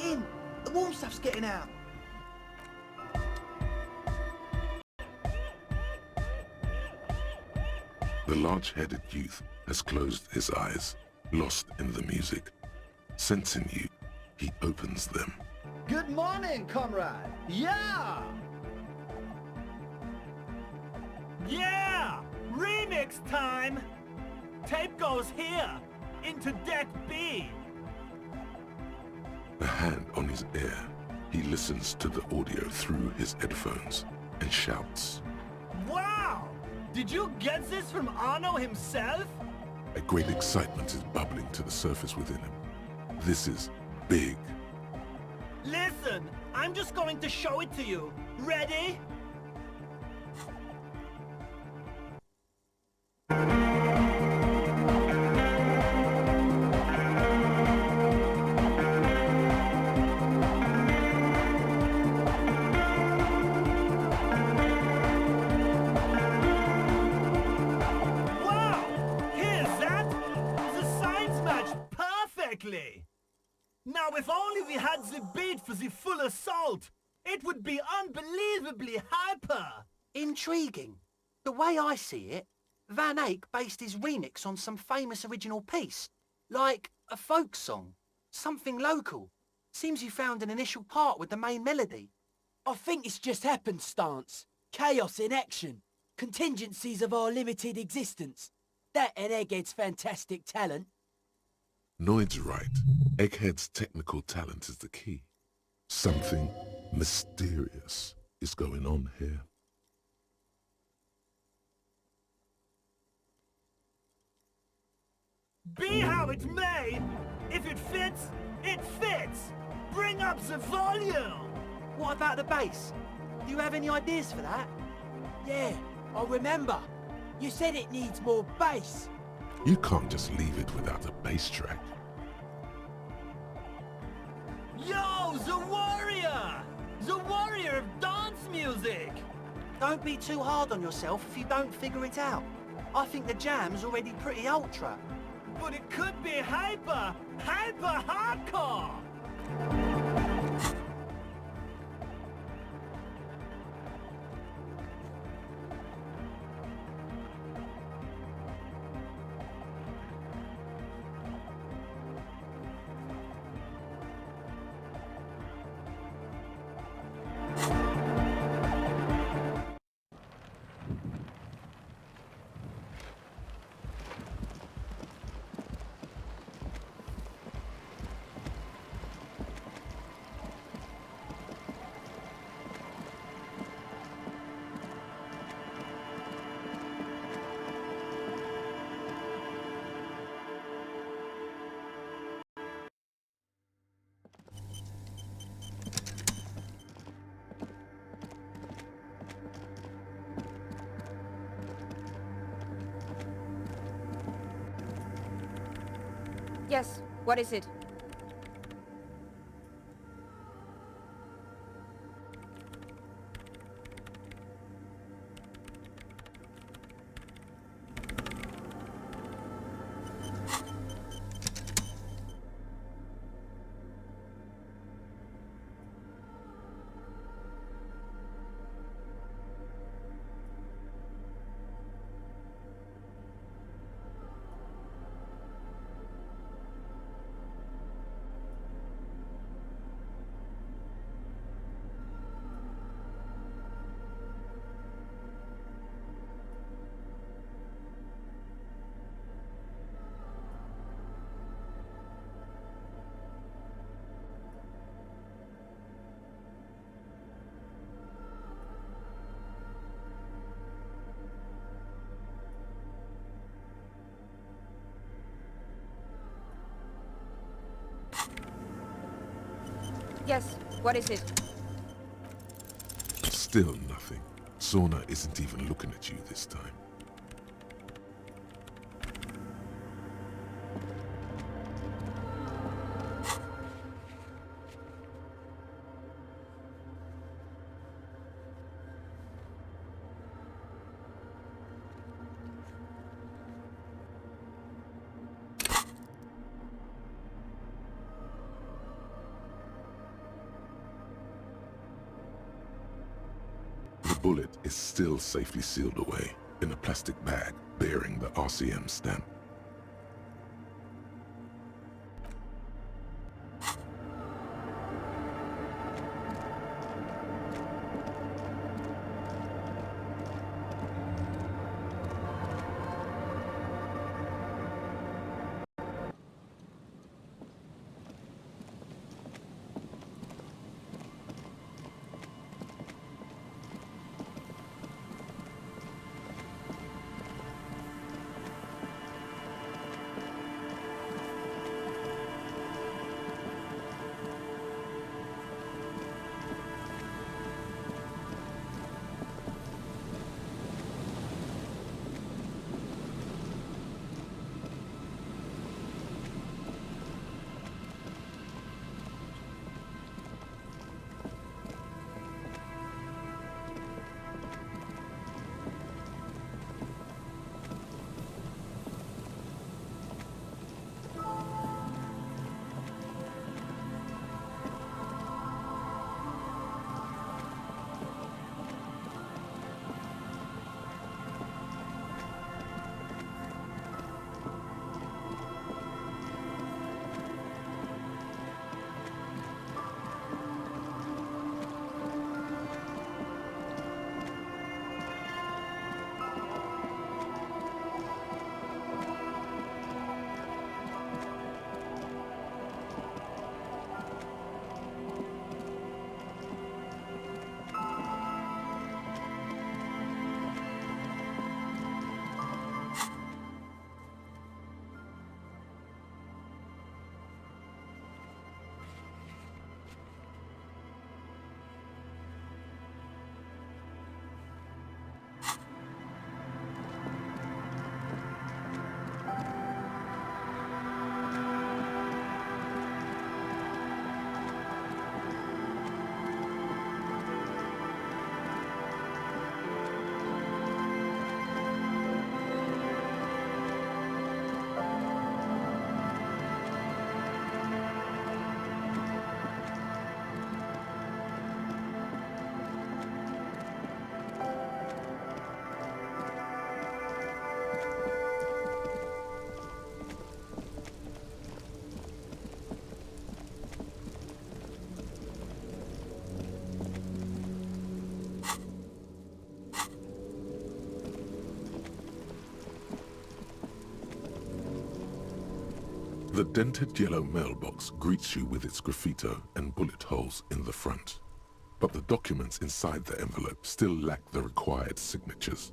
Get in! The warm stuff's getting out! The large-headed youth has closed his eyes, lost in the music. Sensing you, he opens them. Good morning, comrade! Yeah! Yeah! Remix time! Tape goes here, into deck B. A hand on his ear, he listens to the audio through his headphones and shouts. Wow! Did you get this from Arno himself? A great excitement is bubbling to the surface within him. This is big. Listen, I'm just going to show it to you. Ready? Now if only we had the beat for the full assault, it would be unbelievably hyper! Intriguing. The way I see it, Van Eyck based his remix on some famous original piece, like a folk song, something local. Seems you found an initial part with the main melody. I think it's just happenstance, chaos in action, contingencies of our limited existence. That and Egghead's fantastic talent. Noid's right. Egghead's technical talent is the key. Something mysterious is going on here. Be how it may, if it fits, it fits! Bring up the volume! What about the bass? Do you have any ideas for that? Yeah, I remember. You said it needs more bass. You can't just leave it without a bass track. Yo, the warrior! The warrior of dance music! Don't be too hard on yourself if you don't figure it out. I think the jam's already pretty ultra. But it could be hyper hardcore! Yes, what is it? Yes, what is it? Still nothing. Sauna isn't even looking at you this time. bullet is still safely sealed away in a plastic bag bearing the RCM stamp. The dented yellow mailbox greets you with its graffito and bullet holes in the front. But the documents inside the envelope still lack the required signatures.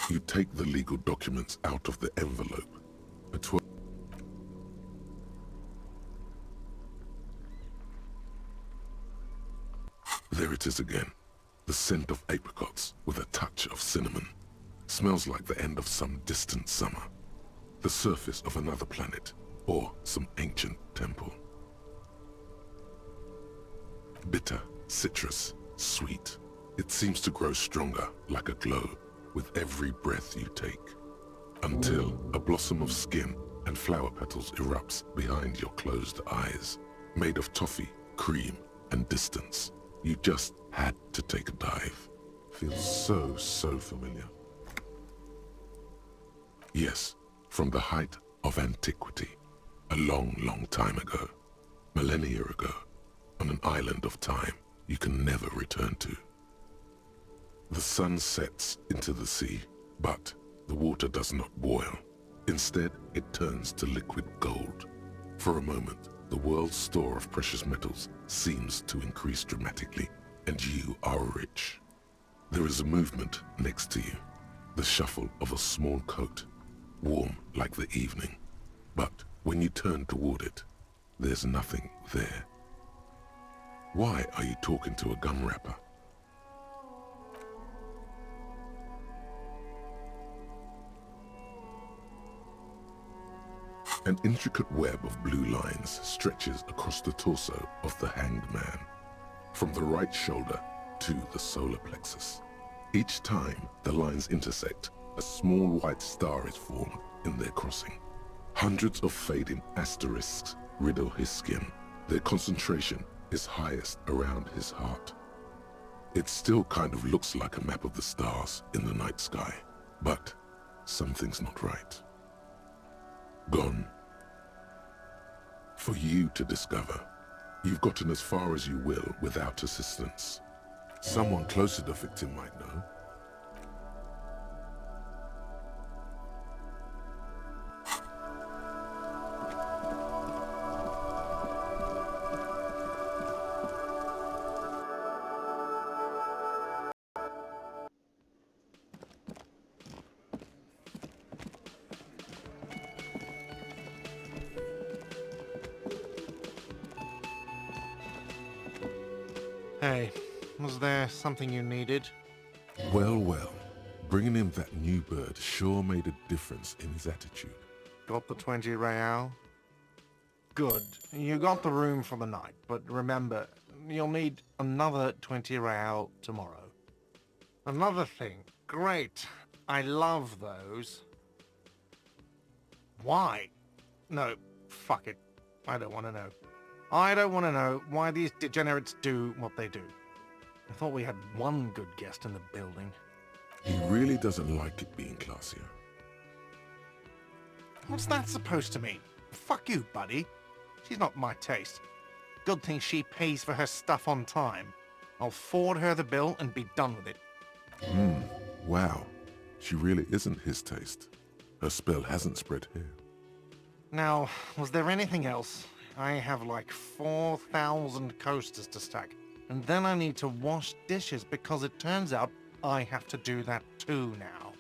You take the legal documents out of the envelope. There it is again. The scent of apricots with a touch of cinnamon. Smells like the end of some distant summer. The surface of another planet or some ancient temple. Bitter, citrus, sweet. It seems to grow stronger like a glow with every breath you take. Until a blossom of skin and flower petals erupts behind your closed eyes. Made of toffee, cream, and distance. You just had to take a dive. Feels so familiar. Yes, from the height of antiquity. A long time ago. Millennia ago. On an island of time you can never return to. The sun sets into the sea, but the water does not boil. Instead, it turns to liquid gold. For a moment, the world's store of precious metals seems to increase dramatically, and you are rich. There is a movement next to you, the shuffle of a small coat, warm like the evening. But when you turn toward it, there's nothing there. Why are you talking to a gum wrapper? An intricate web of blue lines stretches across the torso of the hanged man, from the right shoulder to the solar plexus. Each time the lines intersect, a small white star is formed in their crossing. Hundreds of fading asterisks riddle his skin, Their concentration is highest around his heart. It still kind of looks like a map of the stars in the night sky, but something's not right. Gone. For you to discover. You've gotten as far as you will without assistance. Someone close to the victim might know. Hey, was there something you needed? Well, well. Bringing him that new bird sure made a difference in his attitude. Got the 20 real? Good. You got the room for the night, but remember, you'll need another 20 real tomorrow. Another thing. Great. I love those. Why? No, fuck it. I don't want to know. I don't want to know why these degenerates do what they do. I thought we had one good guest in the building. He really doesn't like it being classier. What's that supposed to mean? Fuck you, buddy. She's not my taste. Good thing she pays for her stuff on time. I'll forward her the bill and be done with it. Wow. She really isn't his taste. Her spell hasn't spread here. Now, was there anything else? I have like 4,000 coasters to stack. And then I need to wash dishes because it turns out I have to do that too now.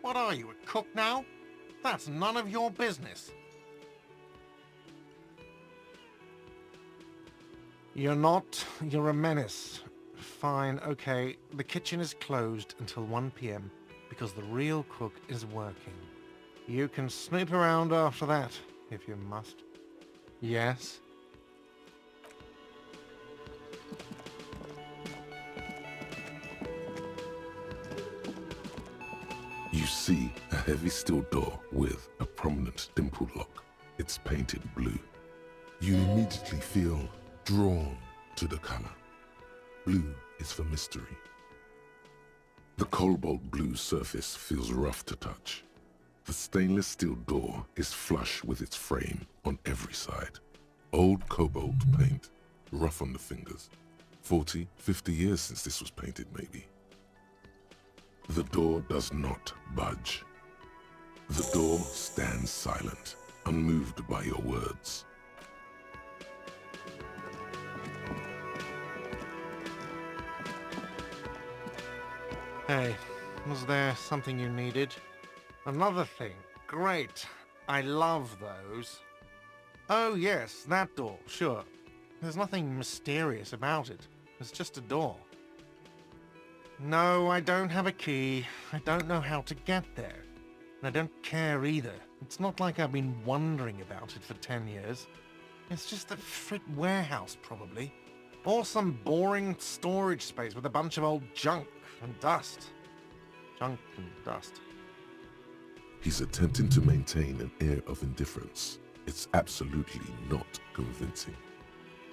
What are you, a cook now? That's none of your business. You're not. You're a menace. Fine, okay. The kitchen is closed until 1 p.m. because the real cook is working. You can snoop around after that, if you must. Yes? You see a heavy steel door with a prominent dimple lock. It's painted blue. You immediately feel drawn to the color. Blue is for mystery. The cobalt blue surface feels rough to touch. The stainless steel door is flush with its frame on every side. Old cobalt paint, rough on the fingers. 40, 50 years since this was painted, maybe. The door does not budge. The door stands silent, unmoved by your words. Hey, was there something you needed? Another thing. Great. I love those. Oh yes, that door, sure. There's nothing mysterious about it. It's just a door. No, I don't have a key. I don't know how to get there. And I don't care either. It's not like I've been wondering about it for 10 years. It's just a frit warehouse, probably. Or some boring storage space with a bunch of old junk and dust. Junk and dust. He's attempting to maintain an air of indifference. It's absolutely not convincing.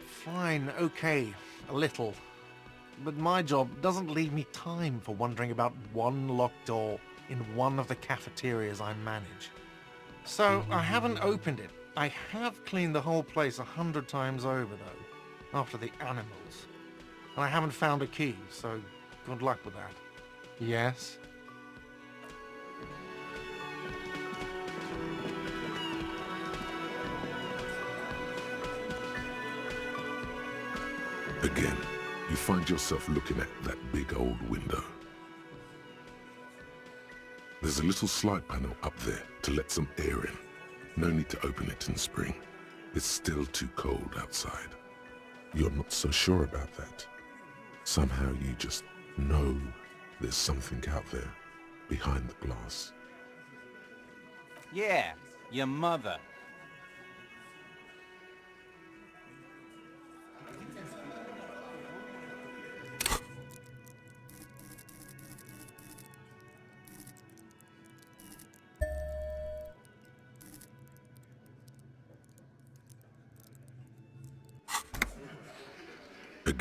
Fine, okay, a little. But my job doesn't leave me time for wondering about one locked door in one of the cafeterias I manage. So I haven't opened it. I have cleaned the whole place 100 times over, though, after the animals. And I haven't found a key, so good luck with that. Yes? Again, you find yourself looking at that big old window. There's a little slide panel up there to let some air in. No need to open it in spring. It's still too cold outside. You're not so sure about that. Somehow you just know there's something out there behind the glass. Yeah, your mother.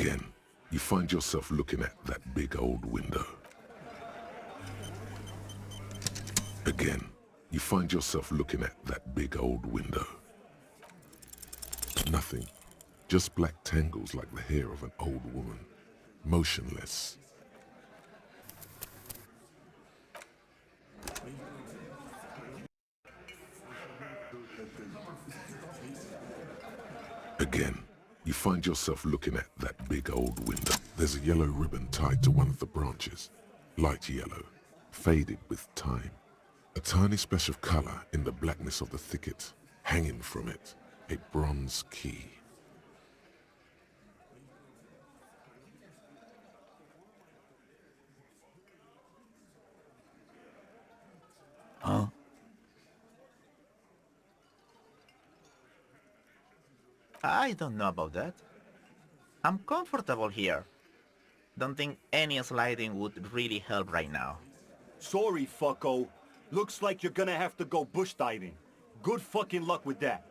Again, you find yourself looking at that big old window. Again, you find yourself looking at that big old window. Nothing, just black tangles like the hair of an old woman, motionless. Again, you find yourself looking at that big old window. There's a yellow ribbon tied to one of the branches, light yellow, faded with time. A tiny splash of color in the blackness of the thicket, hanging from it, a bronze key. Huh? I don't know about that. I'm comfortable here. Don't think any sliding would really help right now. Sorry, fucko. Looks like you're gonna have to go bush diving. Good fucking luck with that.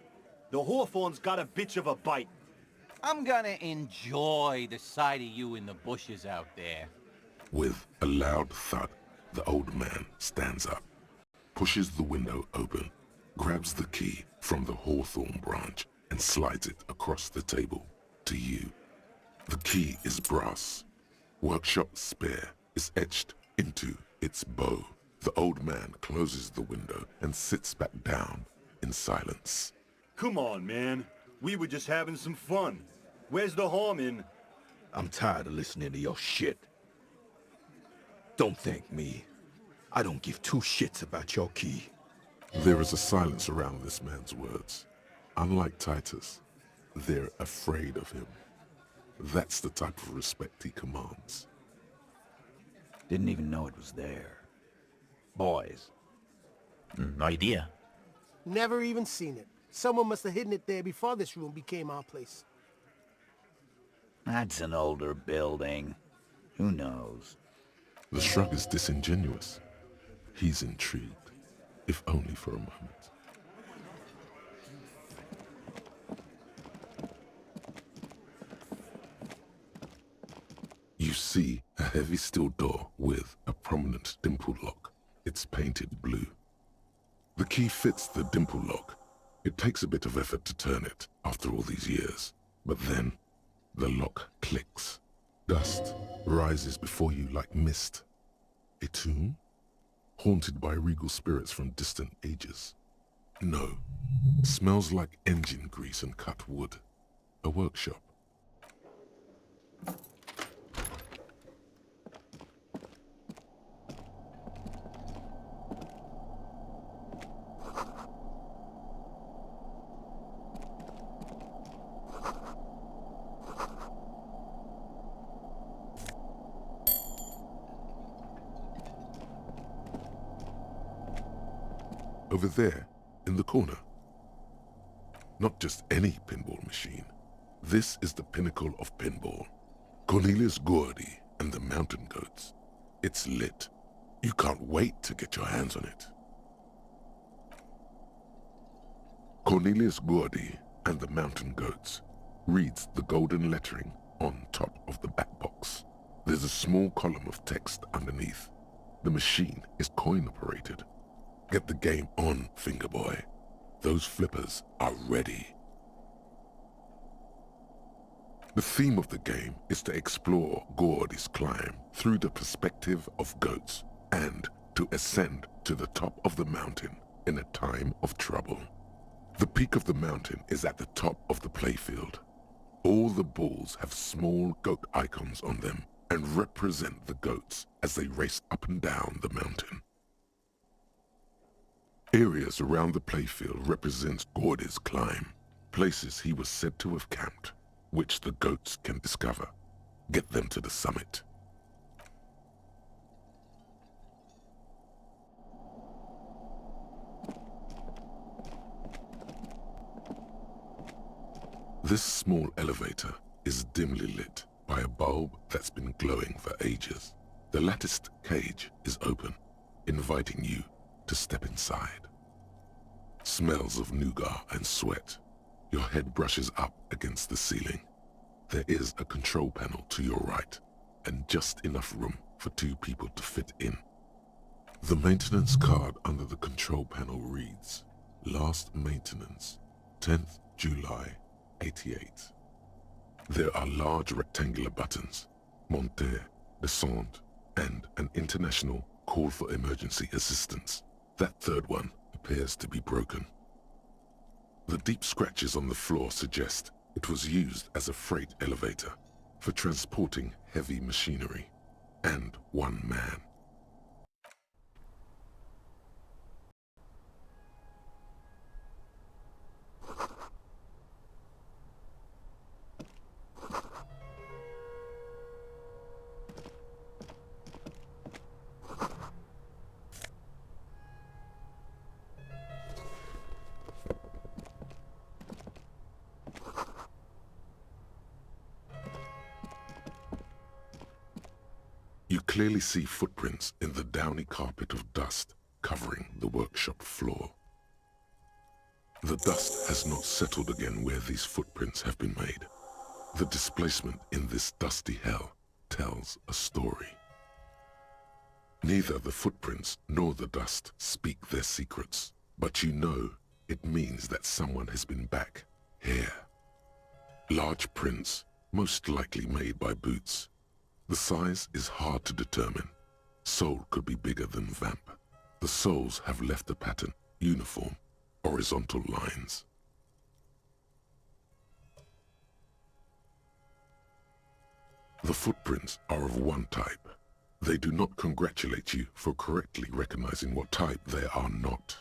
The Hawthorne's got a bitch of a bite. I'm gonna enjoy the sight of you in the bushes out there. With a loud thud, the old man stands up, pushes the window open, grabs the key from the hawthorn branch, and slides it across the table to you. The key is brass. Workshop spare is etched into its bow. The old man closes the window and sits back down in silence. Come on, man. We were just having some fun. Where's the harm in... I'm tired of listening to your shit. Don't thank me. I don't give two shits about your key. There is a silence around this man's words. Unlike Titus, they're afraid of him. That's the type of respect he commands. Didn't even know it was there. Boys. No idea. Never even seen it. Someone must have hidden it there before this room became our place. That's an older building. Who knows? The shrug is disingenuous. He's intrigued, if only for a moment. You see a heavy steel door with a prominent dimple lock. It's painted blue. The key fits the dimple lock. It takes a bit of effort to turn it after all these years, but then the lock clicks. Dust rises before you like mist. A tomb? Haunted by regal spirits from distant ages. No, smells like engine grease and cut wood. A workshop. Over there, in the corner. Not just any pinball machine. This is the pinnacle of pinball. Cornelius Gordy and the Mountain Goats. It's lit. You can't wait to get your hands on it. Cornelius Gordy and the Mountain Goats reads the golden lettering on top of the back box. There's a small column of text underneath. The machine is coin-operated. Get the game on, Fingerboy. Those flippers are ready. The theme of the game is to explore Gordy's climb through the perspective of goats and to ascend to the top of the mountain in a time of trouble. The peak of the mountain is at the top of the playfield. All the balls have small goat icons on them and represent the goats as they race up and down the mountain. Areas around the playfield represent Gordy's climb, places he was said to have camped, which the goats can discover. Get them to the summit. This small elevator is dimly lit by a bulb that's been glowing for ages. The latticed cage is open, inviting you to step inside. Smells of nougat and sweat. Your head brushes up against the ceiling. There is a control panel to your right, and just enough room for 2 people to fit in. The maintenance card under the control panel reads, Last maintenance, 10th July, 88. There are large rectangular buttons, monter, descend, and an international call for emergency assistance. That third one appears to be broken. The deep scratches on the floor suggest it was used as a freight elevator for transporting heavy machinery and 1 man. You clearly see footprints in the downy carpet of dust covering the workshop floor. The dust has not settled again where these footprints have been made. The displacement in this dusty hell tells a story. Neither the footprints nor the dust speak their secrets, but you know it means that someone has been back here. Large prints, most likely made by boots. The size is hard to determine. Sole could be bigger than vamp. The soles have left a pattern, uniform, horizontal lines. The footprints are of one type. They do not congratulate you for correctly recognizing what type they are not.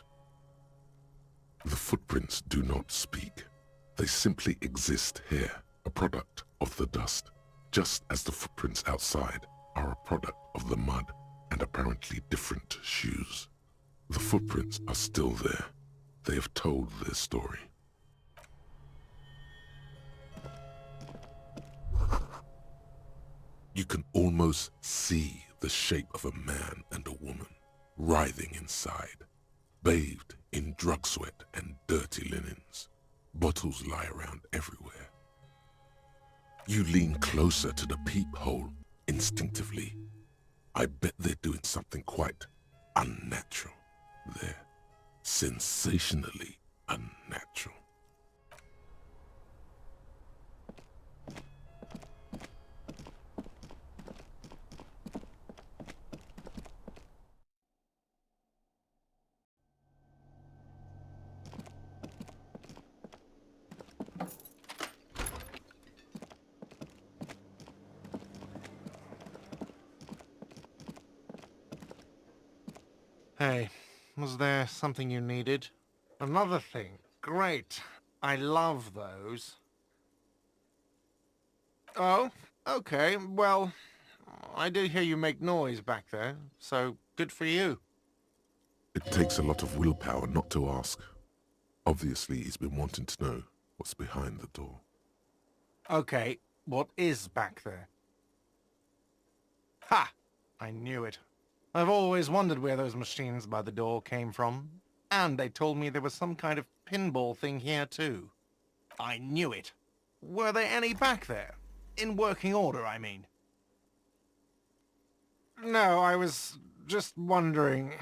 The footprints do not speak. They simply exist here, a product of the dust, just as the footprints outside are a product of the mud and apparently different shoes. The footprints are still there. They have told their story. You can almost see the shape of a man and a woman writhing inside, bathed in drug sweat and dirty linens. Bottles lie around everywhere. You lean closer to the peephole instinctively. I bet they're doing something quite unnatural there. Sensationally unnatural. Hey, was there something you needed? Another thing. Great. I love those. Oh, okay. Well, I do hear you make noise back there, so good for you. It takes a lot of willpower not to ask. Obviously, he's been wanting to know what's behind the door. Okay, what is back there? Ha! I knew it. I've always wondered where those machines by the door came from. And they told me there was some kind of pinball thing here too. I knew it. Were there any back there? In working order, I mean. No, I was just wondering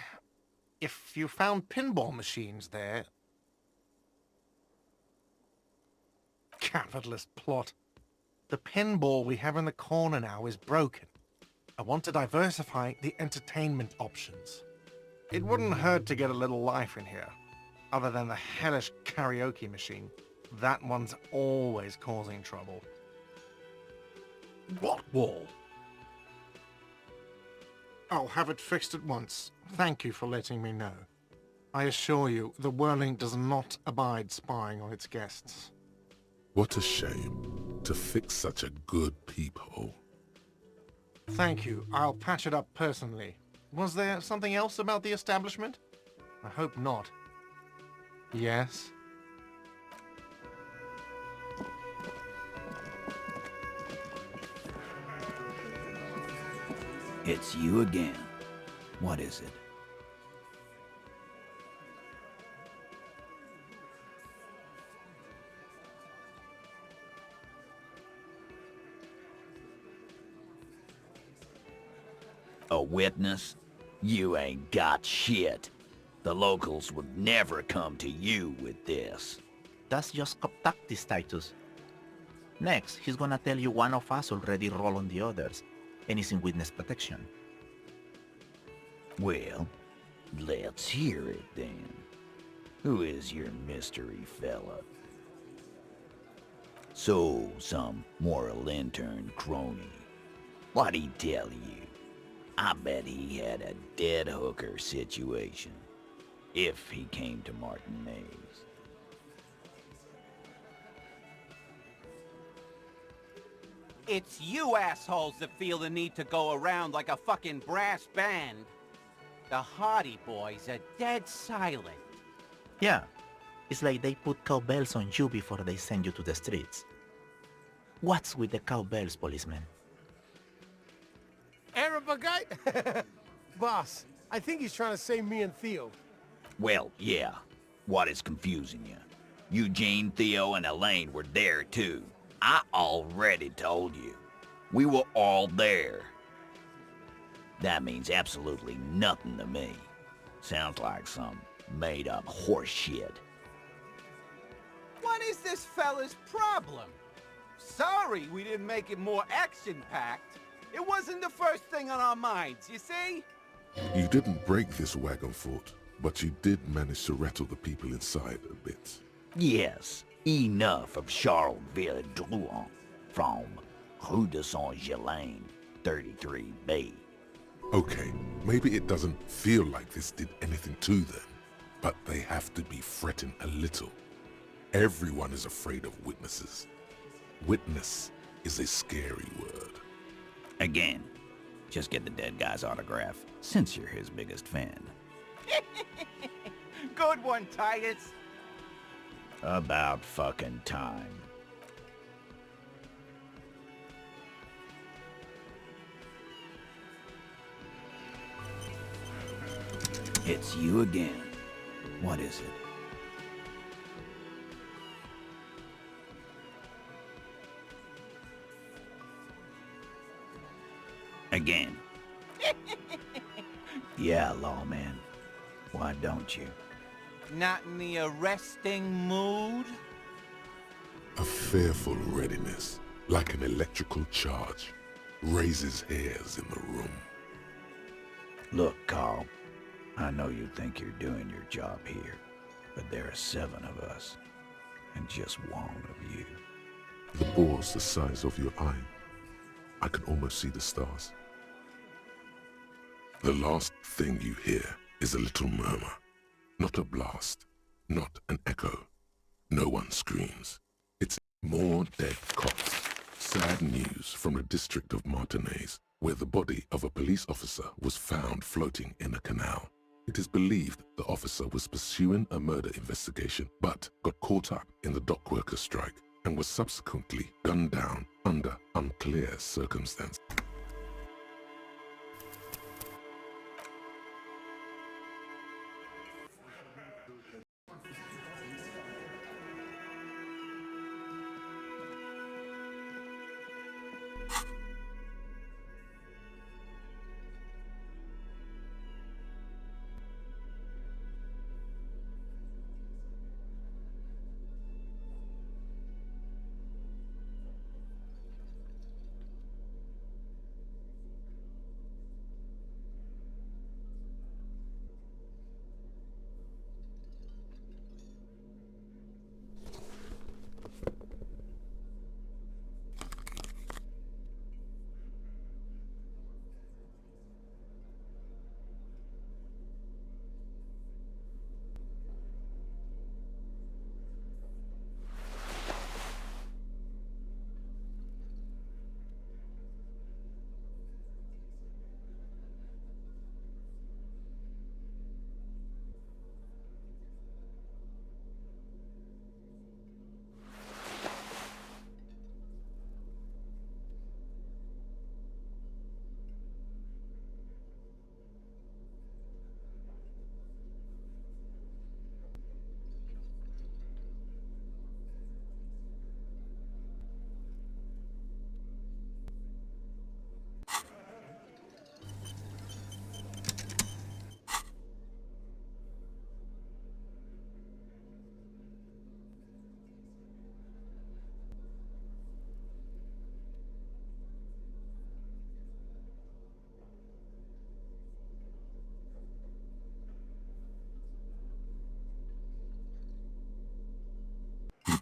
if you found pinball machines there. Capitalist plot. The pinball we have in the corner now is broken. I want to diversify the entertainment options. It wouldn't hurt to get a little life in here. Other than the hellish karaoke machine. That one's always causing trouble. What wall? I'll have it fixed at once. Thank you for letting me know. I assure you, the Whirling does not abide spying on its guests. What a shame to fix such a good peephole. Thank you. I'll patch it up personally. Was there something else about the establishment? I hope not. Yes? It's you again. What is it? A witness? You ain't got shit. The locals would never come to you with this. That's just contactee status. Next, he's gonna tell you one of us already rolled on the others, and is in witness protection. Well, let's hear it then. Who is your mystery fella? So, some moral intern crony. What'd he tell you? I bet he had a dead hooker situation. If he came to Martinez. It's you assholes that feel the need to go around like a fucking brass band. The Hardy Boys are dead silent. Yeah, it's like they put cowbells on you before they send you to the streets. What's with the cowbells, policeman? Arab guy? Boss, I think he's trying to say me and Theo. Well, yeah. What is confusing you? Eugene, Theo, and Elaine were there too. I already told you. We were all there. That means absolutely nothing to me. Sounds like some made-up horse shit. What is this fella's problem? Sorry we didn't make it more action-packed. It wasn't the first thing on our minds, you see? You didn't break this wagon fort, but you did manage to rattle the people inside a bit. Yes, enough of Charleville Drouin from Rue de Saint-Ghislain, 33B. Okay, maybe it doesn't feel like this did anything to them, but they have to be fretting a little. Everyone is afraid of witnesses. Witness is a scary word. Again, just get the dead guy's autograph, since you're his biggest fan. Good one, Titus. About fucking time. It's you again. What is it? Again. Yeah, lawman. Why don't you? Not in the arresting mood? A fearful readiness, like an electrical charge, raises hairs in the room. Look, Carl. I know you think you're doing your job here, but there are 7 of us, and just 1 of you. The bore's the size of your eye. I can almost see the stars. The last thing you hear is a little murmur. Not a blast, not an echo. No one screams. It's more dead cops. Sad news from the district of Martinez, where the body of a police officer was found floating in a canal. It is believed the officer was pursuing a murder investigation, but got caught up in the dock workers' strike and was subsequently gunned down under unclear circumstances.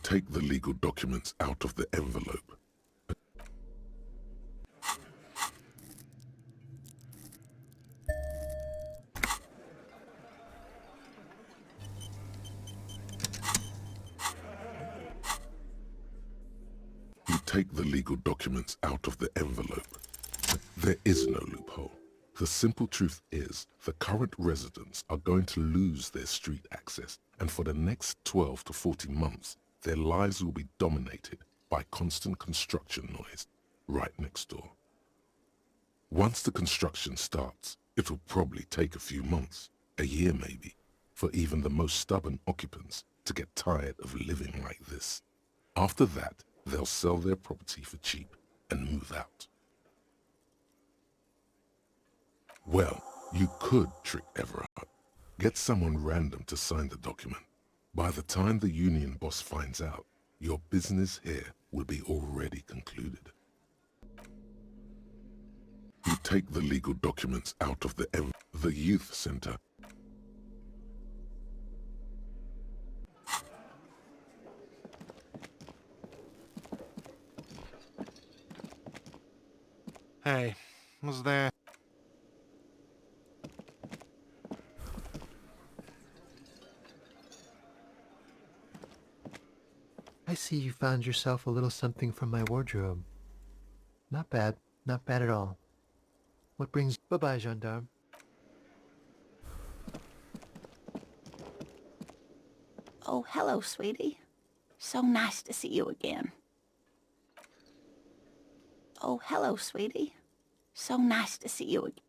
take the legal documents out of the envelope. You take the legal documents out of the envelope. There is no loophole. The simple truth is, the current residents are going to lose their street access, and for the next 12 to 14 months, their lives will be dominated by constant construction noise right next door. Once the construction starts, it will probably take a few months, a year maybe, for even the most stubborn occupants to get tired of living like this. After that, they'll sell their property for cheap and move out. Well, you could trick Everard. Get someone random to sign the document. By the time the union boss finds out, your business here will be already concluded. You take the legal documents out of the youth center. Hey, was there... I see you found yourself a little something from my wardrobe. Not bad. Not bad at all. What brings... Bye-bye, gendarme. Oh, hello, sweetie. So nice to see you again. Oh, hello, sweetie. So nice to see you again.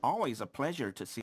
Always a pleasure to see.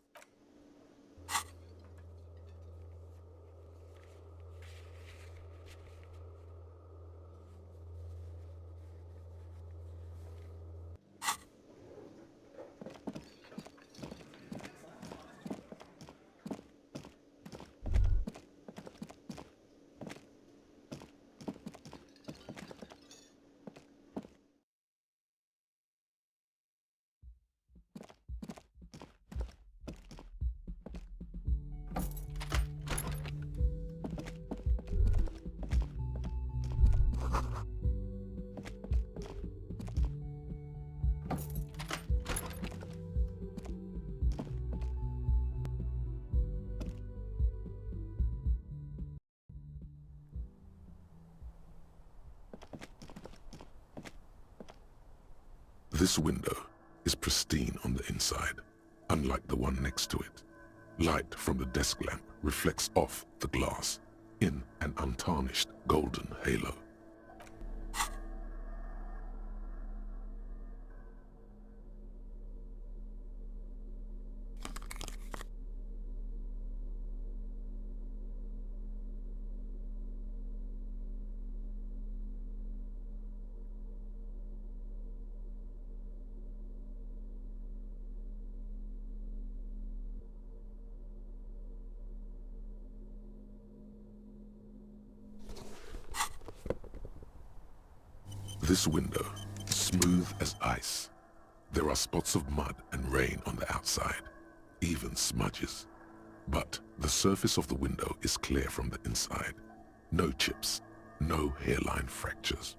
This window is pristine on the inside, unlike the one next to it. Light from the desk lamp reflects off the glass in an untarnished golden halo. This window, smooth as ice. There are spots of mud and rain on the outside, even smudges. But the surface of the window is clear from the inside. No chips, no hairline fractures.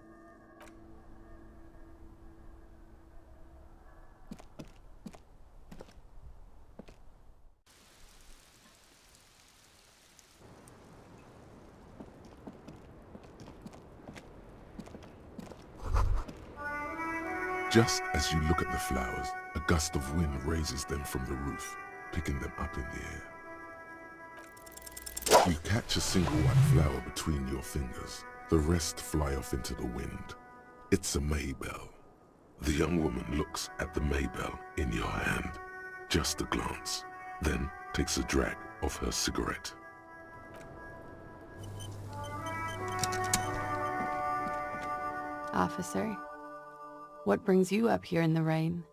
Just as you look at the flowers, a gust of wind raises them from the roof, picking them up in the air. You catch a single white flower between your fingers. The rest fly off into the wind. It's a maybell. The young woman looks at the maybell in your hand, just a glance, then takes a drag of her cigarette. Officer, what brings you up here in the rain?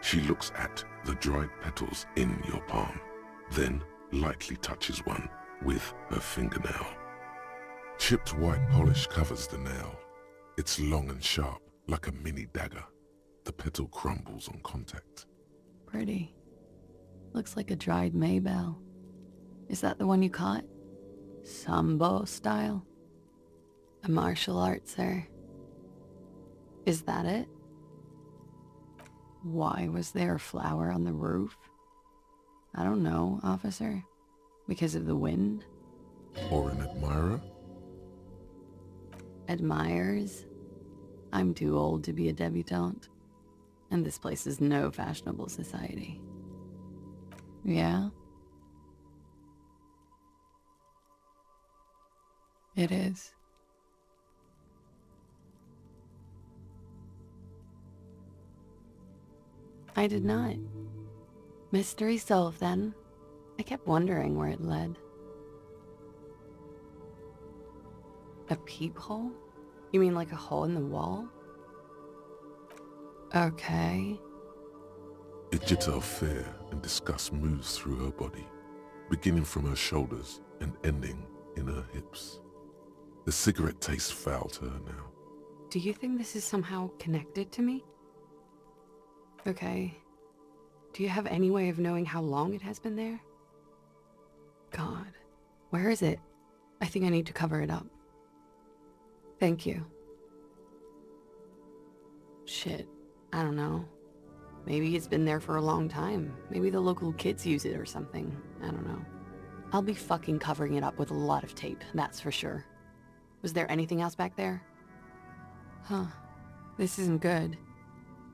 She looks at the dried petals in your palm, then lightly touches one with her fingernail. Chipped white polish covers the nail. It's long and sharp, like a mini dagger. The petal crumbles on contact. Pretty. Looks like a dried maybell. Is that the one you caught? Sambo style? A martial art, sir. Is that it? Why was there a flower on the roof? I don't know, officer. Because of the wind? Or an admirer? Admirers? I'm too old to be a debutante. And this place is no fashionable society. Yeah? It is. I did not. Mystery solved then. I kept wondering where it led. A peephole? You mean like a hole in the wall? Okay. A jitter of fear and disgust moves through her body, beginning from her shoulders and ending in her hips. The cigarette tastes foul to her now. Do you think this is somehow connected to me? Okay. Do you have any way of knowing how long it has been there? God, where is it? I think I need to cover it up. Thank you. Shit, I don't know. Maybe it's been there for a long time. Maybe the local kids use it or something. I don't know. I'll be fucking covering it up with a lot of tape, that's for sure. Was there anything else back there? Huh. This isn't good.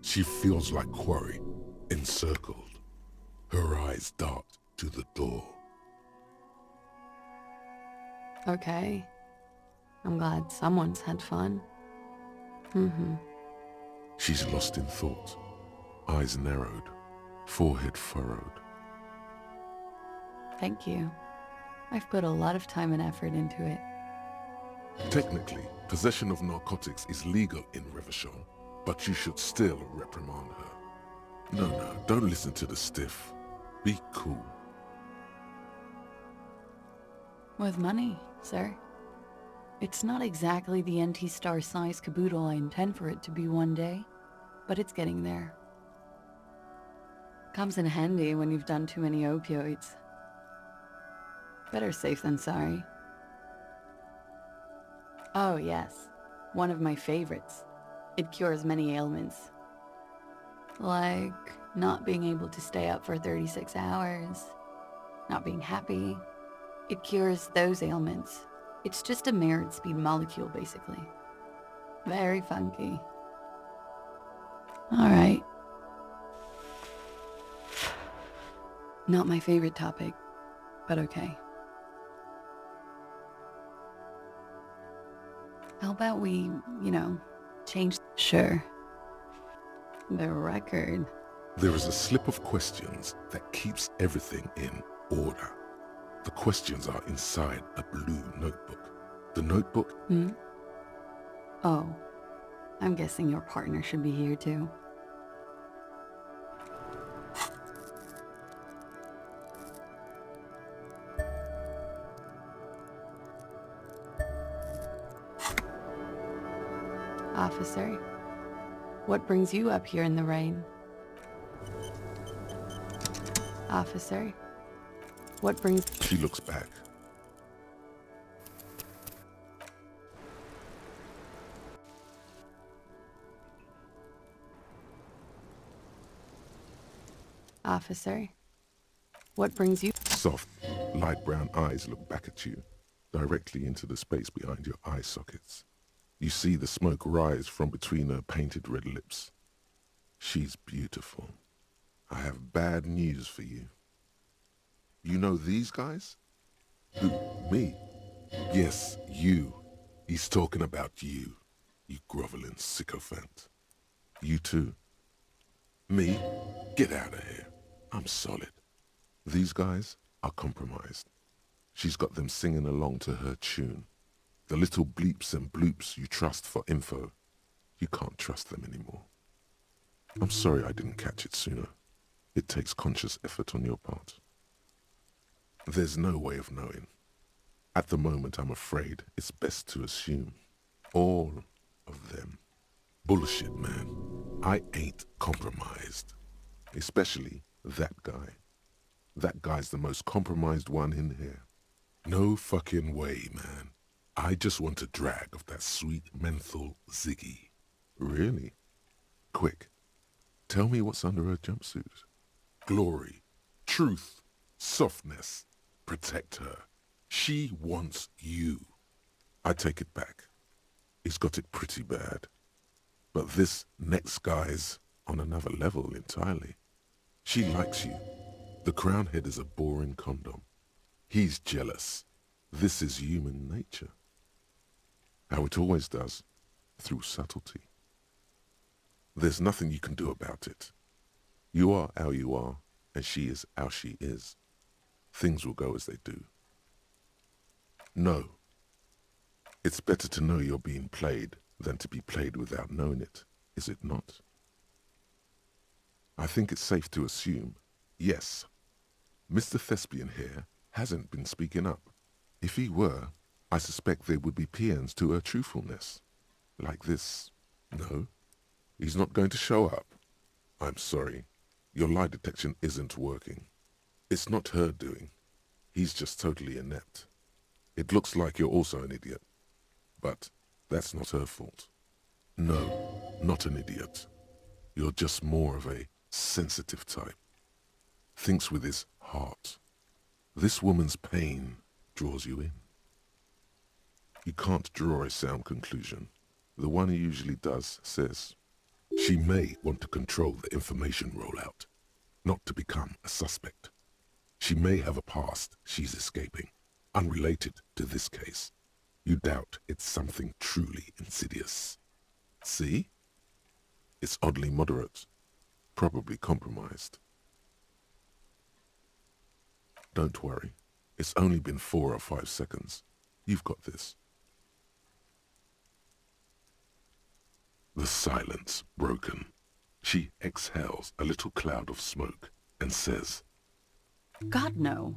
She feels like quarry, encircled. Her eyes dart to the door. Okay. I'm glad someone's had fun. She's lost in thought, eyes narrowed, forehead furrowed. Thank you. I've put a lot of time and effort into it. Technically, possession of narcotics is legal in Revachol, but you should still reprimand her. No, don't listen to the stiff. Be cool. With money, sir. It's not exactly the NT-star size caboodle I intend for it to be one day, but it's getting there. Comes in handy when you've done too many opioids. Better safe than sorry. Oh yes, one of my favorites. It cures many ailments. Like not being able to stay up for 36 hours, not being happy. It cures those ailments. It's just a merit speed molecule, basically. Very funky. All right. Not my favorite topic, but okay. How about we, change? Sure. The record. There is a slip of questions that keeps everything in order. The questions are inside a blue notebook. The notebook... Oh, I'm guessing your partner should be here too. Officer, what brings you up here in the rain? Officer, what brings... She looks back. Officer, what brings you... Soft, light brown eyes look back at you, directly into the space behind your eye sockets. You see the smoke rise from between her painted red lips. She's beautiful. I have bad news for you. You know these guys? Who, me? Yes, you. He's talking about you, you groveling sycophant. You too. Me? Get out of here. I'm solid. These guys are compromised. She's got them singing along to her tune. The little bleeps and bloops you trust for info, you can't trust them anymore. I'm sorry I didn't catch it sooner. It takes conscious effort on your part. There's no way of knowing. At the moment, I'm afraid it's best to assume. All of them. Bullshit, man. I ain't compromised. Especially that guy. That guy's the most compromised one in here. No fucking way, man. I just want a drag of that sweet menthol Ziggy. Really? Quick, tell me what's under her jumpsuit. Glory, truth, softness. Protect her. She wants you. I take it back. He's got it pretty bad. But this next guy's on another level entirely. She likes you. The crown head is a boring condom. He's jealous. This is human nature. How it always does, through subtlety. There's nothing you can do about it. You are how you are, and she is how she is. Things will go as they do. No. It's better to know you're being played than to be played without knowing it, is it not? I think it's safe to assume, yes, Mr. Thespian here hasn't been speaking up. If he were, I suspect there would be paeans to her truthfulness. Like this. No, he's not going to show up. I'm sorry. Your lie detection isn't working. It's not her doing. He's just totally inept. It looks like you're also an idiot. But that's not her fault. No, not an idiot. You're just more of a sensitive type. Thinks with his heart. This woman's pain draws you in. You can't draw a sound conclusion. The one who usually does says, she may want to control the information rollout, not to become a suspect. She may have a past she's escaping, unrelated to this case. You doubt it's something truly insidious. See? It's oddly moderate, probably compromised. Don't worry. It's only been 4 or 5 seconds. You've got this. The silence broken. She exhales a little cloud of smoke and says, God, no.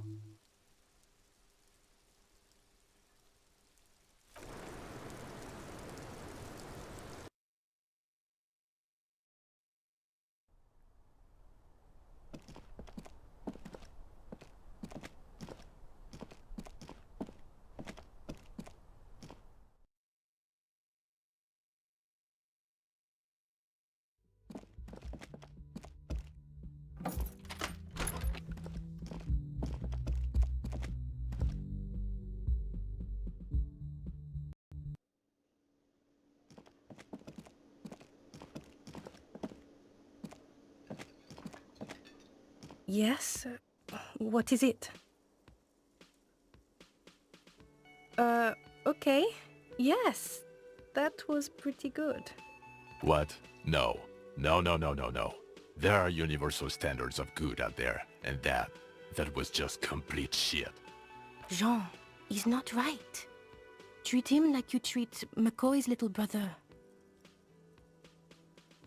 Yes? What is it? Okay. Yes. That was pretty good. What? No. No, no, no, no, no. There are universal standards of good out there, and that was just complete shit. Jean, he's not right. Treat him like you treat McCoy's little brother.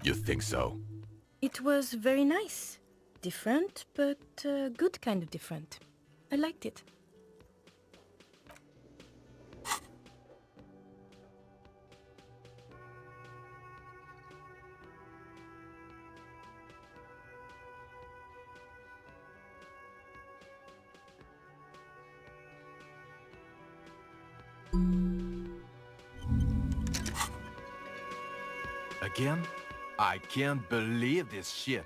You think so? It was very nice. Different, but good kind of different. I liked it. Again? I can't believe this shit.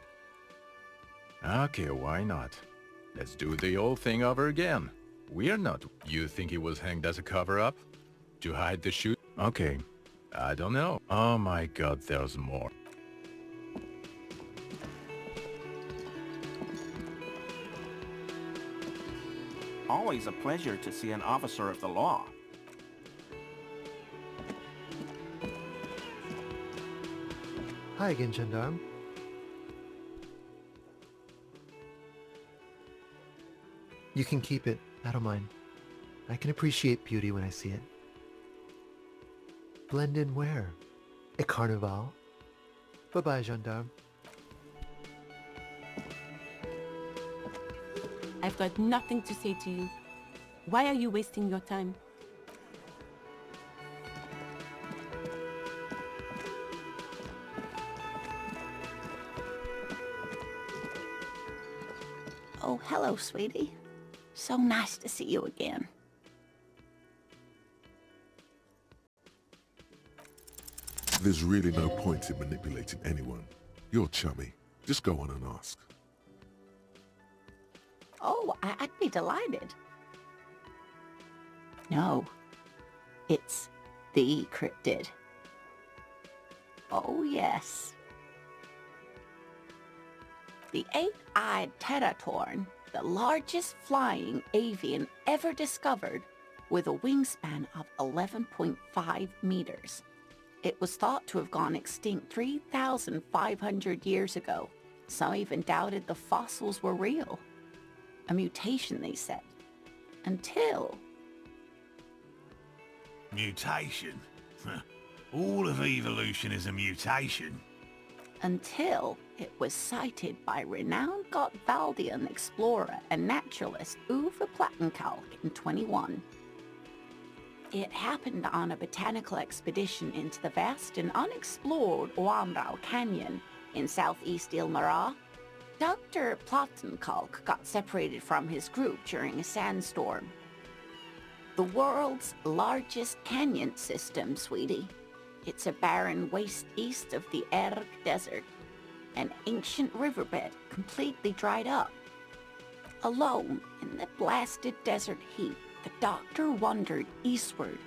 Okay, why not? Let's do the old thing over again. We're not... You think he was hanged as a cover-up? To hide the shoot? Okay. I don't know. Oh my god, there's more. Always a pleasure to see an officer of the law. Hi again, gendarme. You can keep it. I don't mind. I can appreciate beauty when I see it. Blend in where? A carnival? Bye-bye, gendarme. I've got nothing to say to you. Why are you wasting your time? Oh, hello, sweetie. So nice to see you again. There's really no point in manipulating anyone. You're chummy. Just go on and ask. Oh, I'd be delighted. No, it's the cryptid. Oh, yes. The eight-eyed teratorn, the largest flying avian ever discovered, with a wingspan of 11.5 meters. It was thought to have gone extinct 3,500 years ago. Some even doubted the fossils were real. A mutation, they said. Until... Mutation? All of evolution is a mutation. Until it was sighted by renowned Gottwaldian explorer and naturalist Uwe Plattenkalk in 21. It happened on a botanical expedition into the vast and unexplored Oamrau Canyon in southeast Ilmara. Dr. Plattenkalk got separated from his group during a sandstorm. The world's largest canyon system, sweetie. It's a barren waste east of the Erg Desert, an ancient riverbed completely dried up. Alone in the blasted desert heat, the doctor wandered eastward,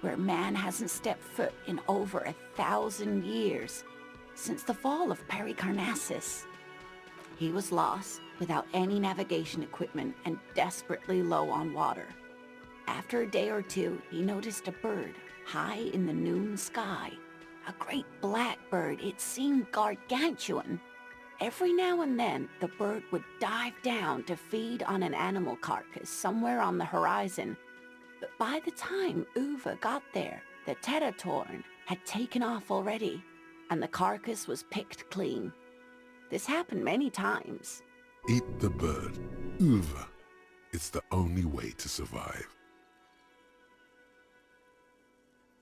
where man hasn't stepped foot in over 1,000 years, since the fall of Pericarnassus. He was lost, without any navigation equipment, and desperately low on water. After a day or two, he noticed a bird high in the noon sky. A great black bird. It seemed gargantuan. Every now and then, the bird would dive down to feed on an animal carcass somewhere on the horizon. But by the time Uwe got there, the teratorn had taken off already, and the carcass was picked clean. This happened many times. Eat the bird. Uwe. It's the only way to survive.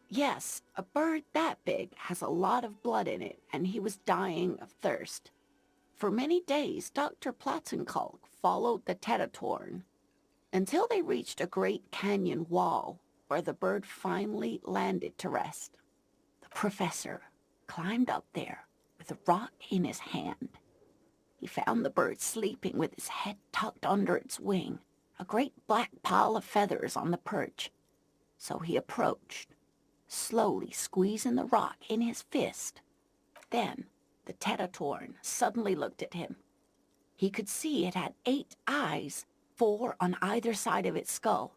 Yes, a bird that big has a lot of blood in it, and he was dying of thirst. For many days, Dr. Plattenkalk followed the teratorn until they reached a great canyon wall where the bird finally landed to rest. The professor climbed up there with a rock in his hand. He found the bird sleeping with his head tucked under its wing, a great black pile of feathers on the perch. So he approached, slowly squeezing the rock in his fist. Then the teratorn suddenly looked at him. He could see it had 8 eyes, 4 on either side of its skull,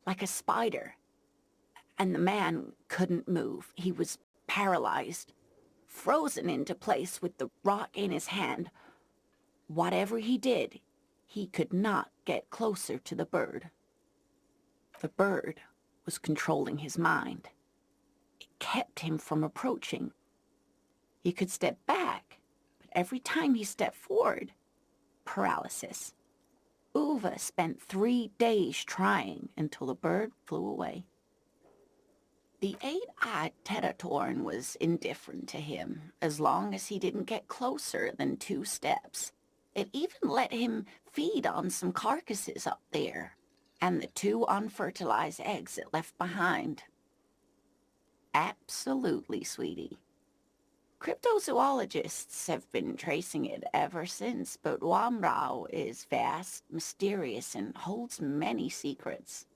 like a spider. And the man couldn't move. He was paralyzed, frozen into place with the rock in his hand. Whatever he did, he could not get closer to the bird. The bird was controlling his mind. It kept him from approaching. He could step back, but every time he stepped forward, paralysis. Uwe spent 3 days trying until the bird flew away. The 8-eyed teratorn was indifferent to him as long as he didn't get closer than 2 steps. It even let him feed on some carcasses up there and the 2 unfertilized eggs it left behind. Absolutely, sweetie. Cryptozoologists have been tracing it ever since, but Wamrau is vast, mysterious, and holds many secrets.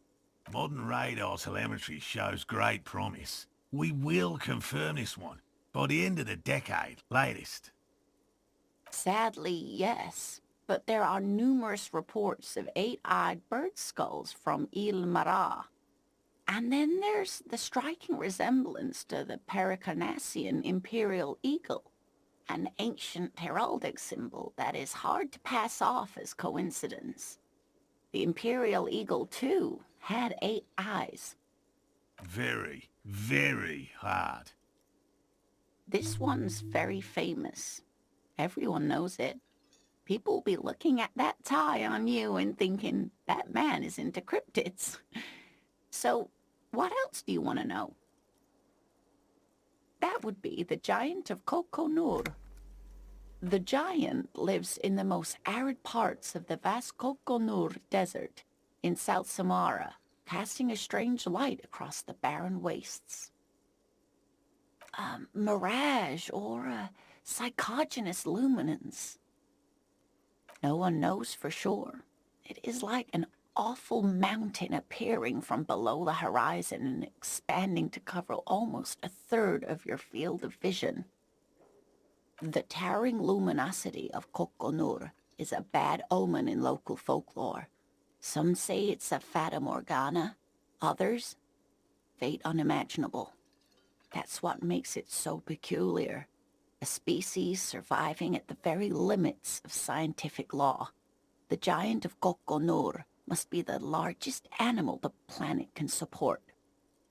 Modern radar telemetry shows great promise. We will confirm this one by the end of the decade, latest. Sadly, yes, but there are numerous reports of 8-eyed bird skulls from Ilmara. And then there's the striking resemblance to the Pericarnassian imperial eagle, an ancient heraldic symbol that is hard to pass off as coincidence. The imperial eagle, too, had 8 eyes. Very, very hard. This one's very famous. Everyone knows it. People will be looking at that tie on you and thinking, that man is into cryptids. So, what else do you want to know? That would be the giant of Kokonur. The giant lives in the most arid parts of the vast Kokonur Desert in South Samara, casting a strange light across the barren wastes. A mirage or a psychogenous luminance. No one knows for sure. It is like an awful mountain appearing from below the horizon and expanding to cover almost a third of your field of vision. The towering luminosity of Kokonur is a bad omen in local folklore. Some say it's a fata morgana, others, fate unimaginable. That's what makes it so peculiar. A species surviving at the very limits of scientific law. The giant of Kokonur must be the largest animal the planet can support.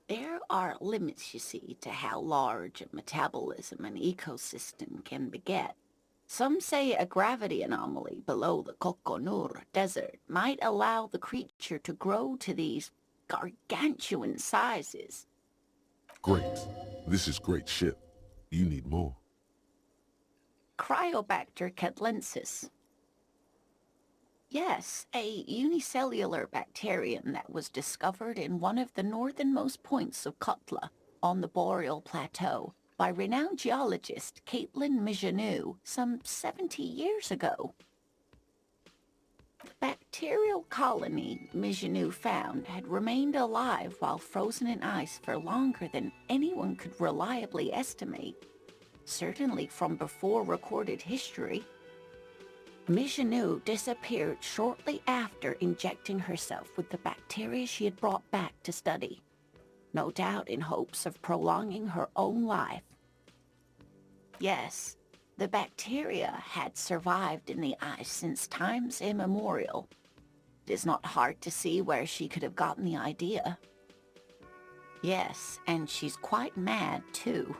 There are limits, you see, to how large a metabolism an ecosystem can beget. Some say a gravity anomaly below the Kokonur Desert might allow the creature to grow to these gargantuan sizes. Great. This is great shit. You need more. Cryobacter catlensis. Yes, a unicellular bacterium that was discovered in one of the northernmost points of Kotla on the Boreal Plateau by renowned geologist Caitlin Mijanou some 70 years ago. The bacterial colony Mijanou found had remained alive while frozen in ice for longer than anyone could reliably estimate, certainly from before recorded history. Mijanou disappeared shortly after injecting herself with the bacteria she had brought back to study, no doubt in hopes of prolonging her own life. Yes, the bacteria had survived in the ice since times immemorial. It is not hard to see where she could have gotten the idea. Yes, and she's quite mad, too.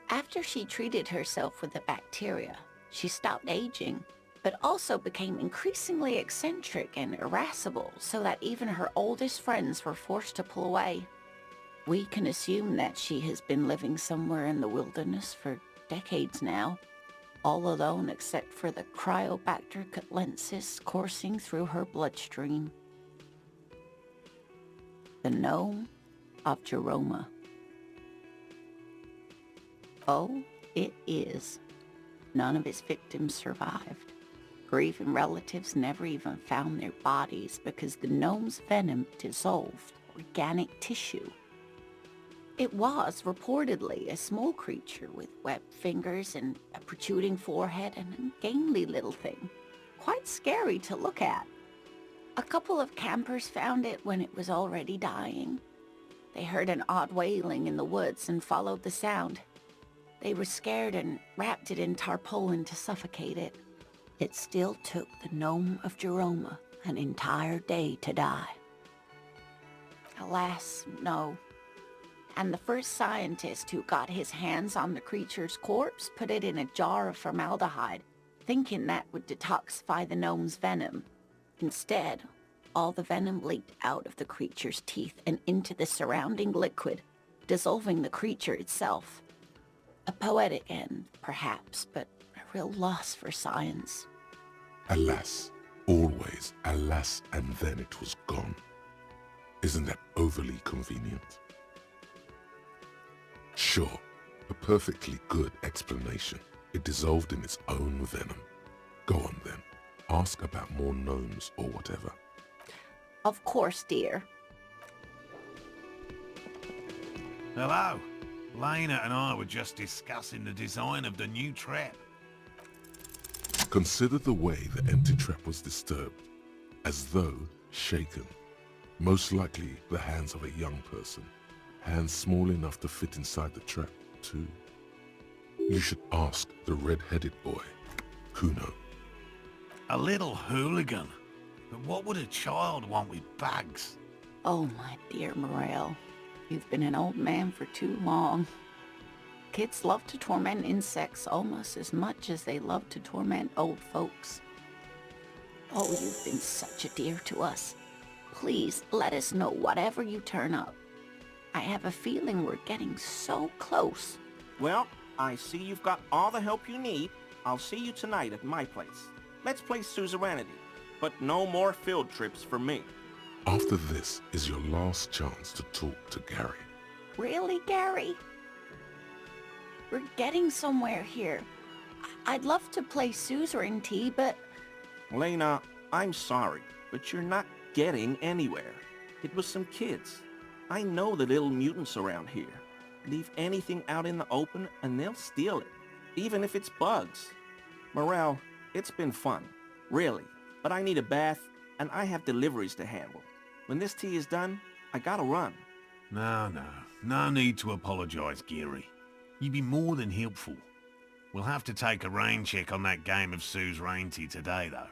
After she treated herself with the bacteria, she stopped aging, but also became increasingly eccentric and irascible so that even her oldest friends were forced to pull away. We can assume that she has been living somewhere in the wilderness for decades now, all alone except for the Cryobacter catlensis coursing through her bloodstream. The gnome of Jeroma. Oh, it is. None of its victims survived. Grieving relatives never even found their bodies because the gnome's venom dissolved organic tissue. It was reportedly a small creature with webbed fingers and a protruding forehead and a gangly little thing. Quite scary to look at. A couple of campers found it when it was already dying. They heard an odd wailing in the woods and followed the sound. They were scared and wrapped it in tarpaulin to suffocate it. It still took the gnome of Jeroma an entire day to die. Alas, no. And the first scientist who got his hands on the creature's corpse put it in a jar of formaldehyde, thinking that would detoxify the gnome's venom. Instead, all the venom leaked out of the creature's teeth and into the surrounding liquid, dissolving the creature itself. A poetic end, perhaps, but a real loss for science. Alas, always alas, and then it was gone. Isn't that overly convenient? Sure, a perfectly good explanation. It dissolved in its own venom. Go on then. Ask about more gnomes or whatever. Of course, dear. Hello. Lena and I were just discussing the design of the new trap. Consider the way the empty trap was disturbed, as though shaken. Most likely the hands of a young person. Hands small enough to fit inside the trap, too. You should ask the red-headed boy, Kuno. A little hooligan. But what would a child want with bugs? Oh, my dear Morel. You've been an old man for too long. Kids love to torment insects almost as much as they love to torment old folks. Oh, you've been such a dear to us. Please let us know whatever you turn up. I have a feeling we're getting so close. Well, I see you've got all the help you need. I'll see you tonight at my place. Let's play suzerainty, but no more field trips for me. After this is your last chance to talk to Gary. Really, Gary? We're getting somewhere here. I'd love to play suzerainty, but... Lena, I'm sorry, but you're not getting anywhere. It was some kids. I know the little mutants around here. Leave anything out in the open and they'll steal it, even if it's bugs. Morel, it's been fun, really, but I need a bath and I have deliveries to handle. When this tea is done, I gotta run. No need to apologise, Geary. You'd be more than helpful. We'll have to take a rain check on that game of suzerainty today, though.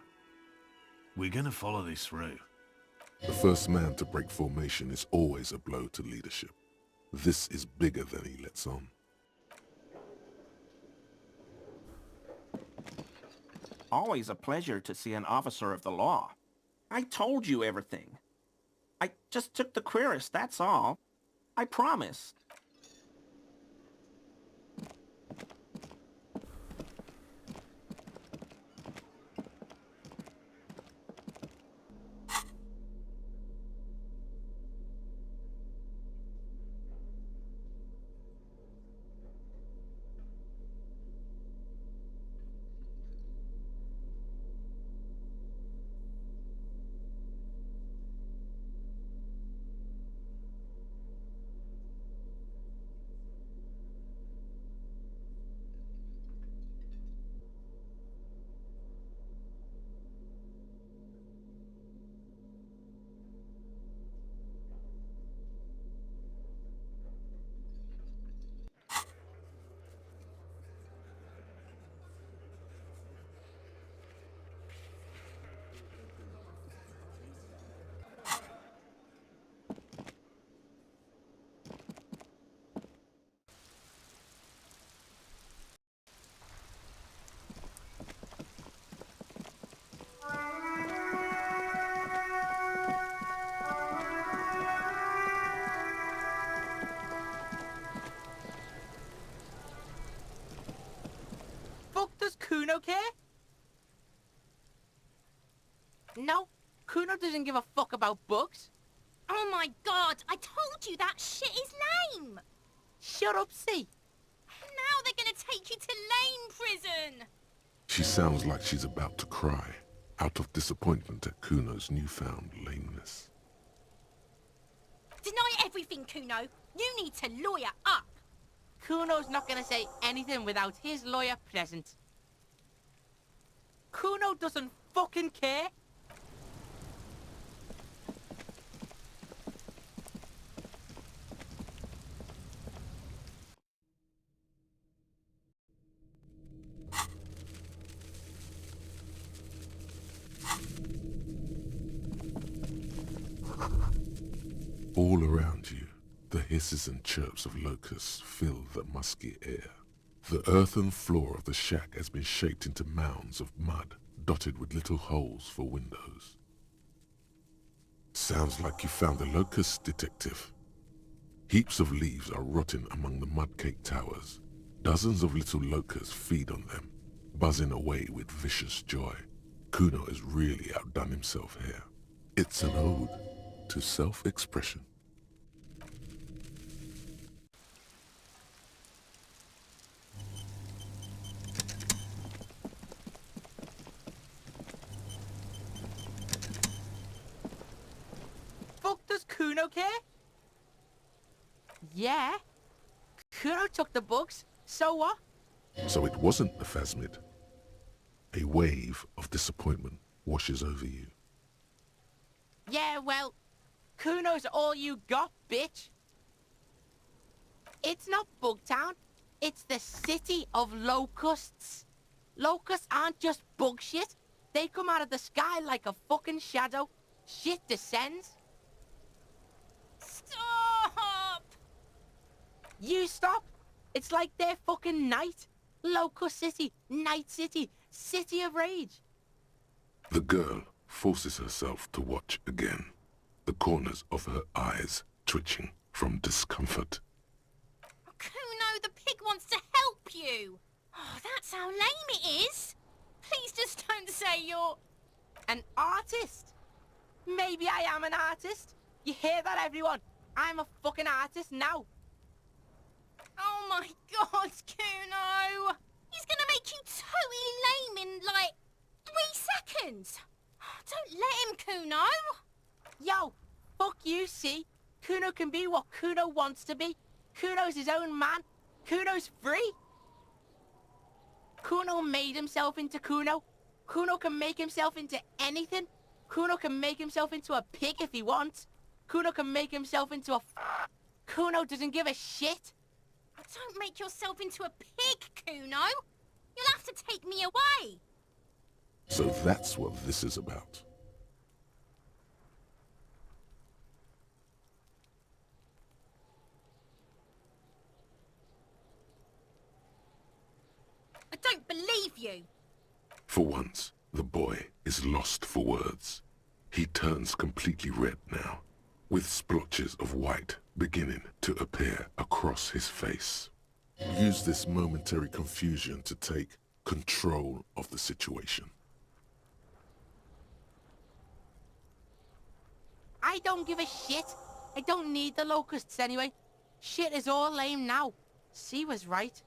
We're gonna follow this through. The first man to break formation is always a blow to leadership. This is bigger than he lets on. Always a pleasure to see an officer of the law. I told you everything. I just took the querist, that's all. I promise. Does Kuno care? No, Kuno doesn't give a fuck about bugs. Oh my god, I told you that shit is lame! Shut up, see. Now they're gonna take you to lame prison! She sounds like she's about to cry, out of disappointment at Kuno's newfound lameness. Deny everything, Kuno. You need to lawyer up. Kuno's not gonna say anything without his lawyer present. Kuno doesn't fucking care. All around you, the hisses and chirps of locusts fill the musky air. The earthen floor of the shack has been shaped into mounds of mud, dotted with little holes for windows. Sounds like you found the locust, detective. Heaps of leaves are rotting among the mud-caked towers. Dozens of little locusts feed on them, buzzing away with vicious joy. Kuno has really outdone himself here. It's an ode to self-expression. Does Kuno care? Yeah. Kuno took the books, so what? So it wasn't the phasmid. A wave of disappointment washes over you. Yeah, well, Kuno's all you got, bitch. It's not Bugtown. It's the city of locusts. Locusts aren't just bug shit. They come out of the sky like a fucking shadow. Shit descends. Stop! You stop. It's like their fucking night. Locust City, Night City, City of Rage. The girl forces herself to watch again, the corners of her eyes twitching from discomfort. Kuno, the pig wants to help you. Oh, that's how lame it is. Please just don't say you're... An artist? Maybe I am an artist. You hear that, everyone? I'm a fucking artist now. Oh my God, Kuno! He's gonna make you totally lame in, like, 3 seconds. Don't let him, Kuno. Yo, fuck you, see? Kuno can be what Kuno wants to be. Kuno's his own man. Kuno's free. Kuno made himself into Kuno. Kuno can make himself into anything. Kuno can make himself into a pig if he wants. Kuno can make himself into a... Kuno doesn't give a shit. Don't make yourself into a pig, Kuno. You'll have to take me away. So that's what this is about. I don't believe you. For once, the boy is lost for words. He turns completely red now, with splotches of white beginning to appear across his face. Use this momentary confusion to take control of the situation. I don't give a shit. I don't need the locusts anyway. Shit is all lame now. C was right.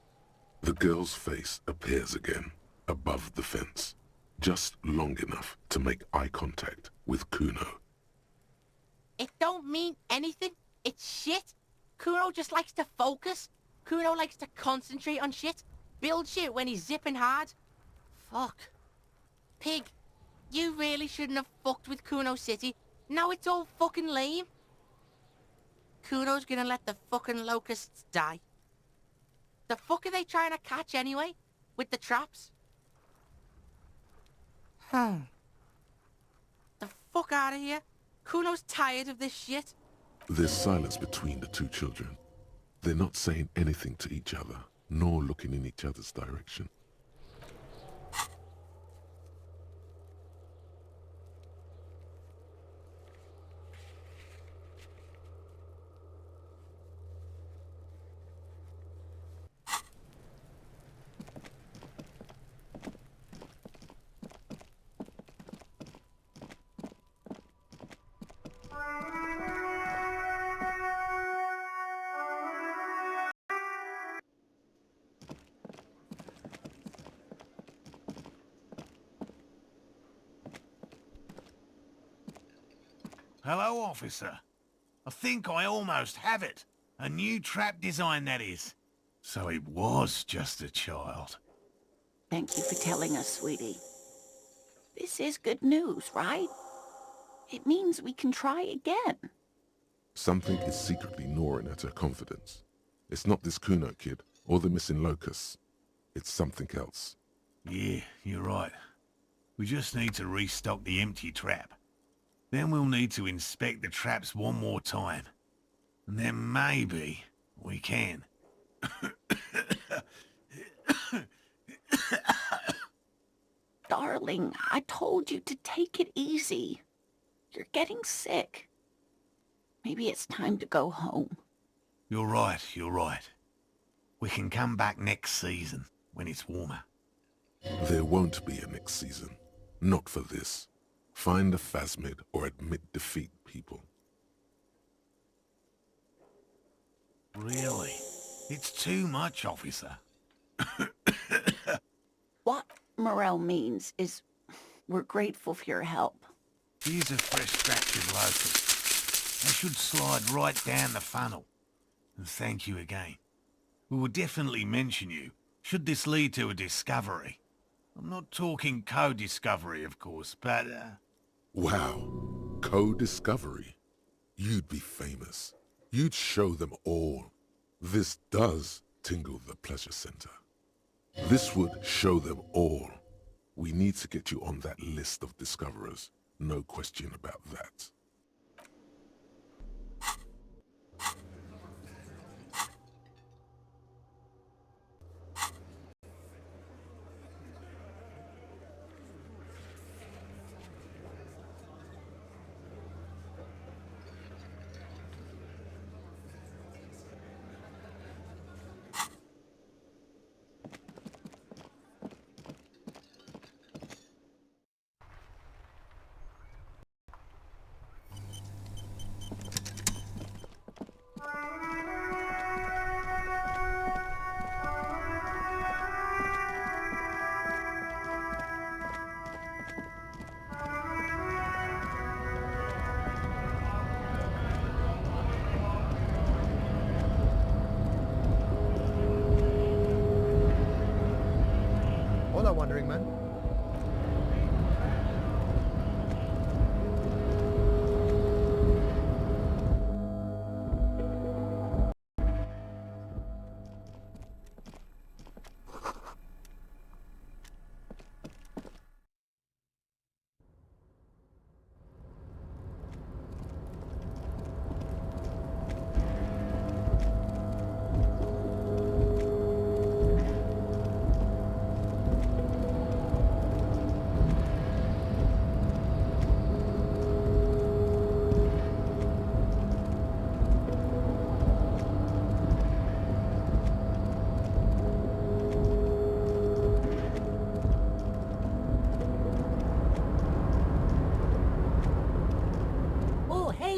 The girl's face appears again, above the fence, just long enough to make eye contact with Kuno. It don't mean anything. It's shit. Kuno just likes to focus. Kuno likes to concentrate on shit. Build shit when he's zipping hard. Fuck. Pig, you really shouldn't have fucked with Kuno City. Now it's all fucking lame. Kuno's gonna let the fucking locusts die. The fuck are they trying to catch anyway? With the traps? The fuck out of here. Kuno's tired of this shit. There's silence between the two children. They're not saying anything to each other, nor looking in each other's direction. Hello, officer. I think I almost have it. A new trap design, that is. So it was just a child. Thank you for telling us, sweetie. This is good news, right? It means we can try again. Something is secretly gnawing at her confidence. It's not this Kuno kid, or the missing locusts. It's something else. Yeah, you're right. We just need to restock the empty trap. Then we'll need to inspect the traps one more time. And then maybe we can. Darling, I told you to take it easy. You're getting sick. Maybe it's time to go home. You're right, you're right. We can come back next season, when it's warmer. There won't be a next season. Not for this. Find a phasmid or admit defeat, people. Really? It's too much, officer. What Morel means is we're grateful for your help. Here's a fresh batch of locusts. They should slide right down the funnel. And thank you again. We will definitely mention you, should this lead to a discovery. I'm not talking co-discovery, of course, but, Wow. Co-discovery. You'd be famous. You'd show them all. This does tingle the pleasure center. This would show them all. We need to get you on that list of discoverers. No question about that.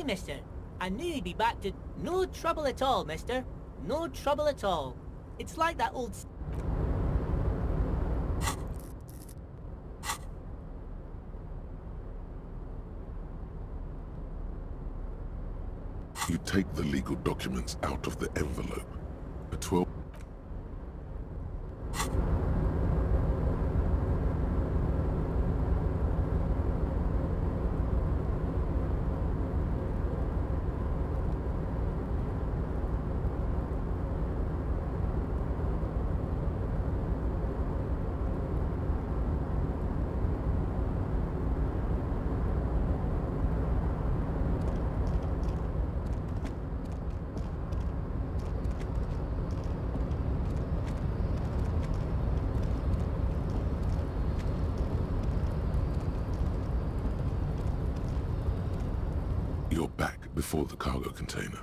mister. I knew you'd be back to... No trouble at all, mister. No trouble at all. It's like that old... You take the legal documents out of the envelope. A 12... You're back before the cargo container.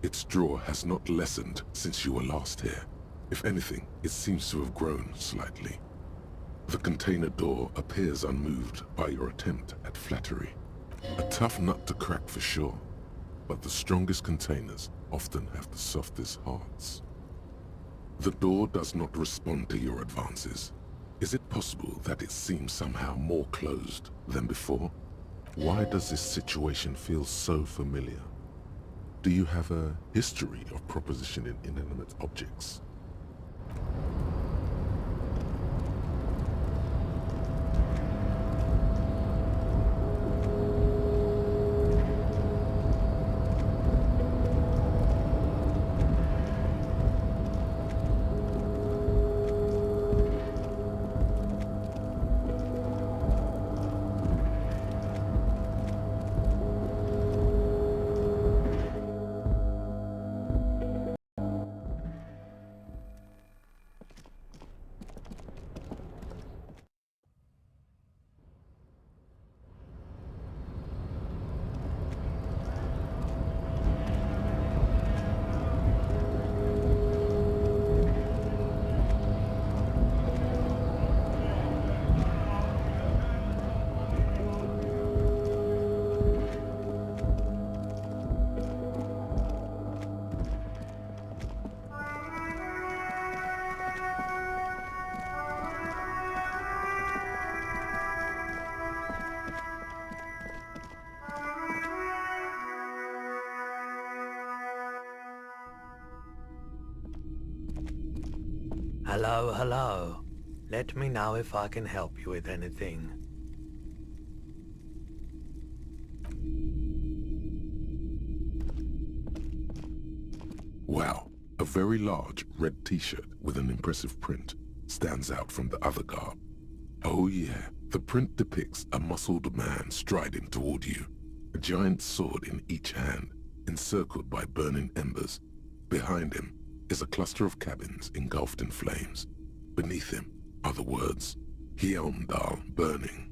Its drawer has not lessened since you were last here. If anything, it seems to have grown slightly. The container door appears unmoved by your attempt at flattery. A tough nut to crack for sure, but the strongest containers often have the softest hearts. The door does not respond to your advances. Is it possible that it seems somehow more closed than before? Why does this situation feel so familiar? Do you have a history of propositioning inanimate objects? Hello, hello. Let me know if I can help you with anything. Wow, a very large red t-shirt with an impressive print stands out from the other garb. Oh yeah, the print depicts a muscled man striding toward you, a giant sword in each hand, encircled by burning embers. Behind him is a cluster of cabins engulfed in flames. Beneath him are the words, Hyundal burning.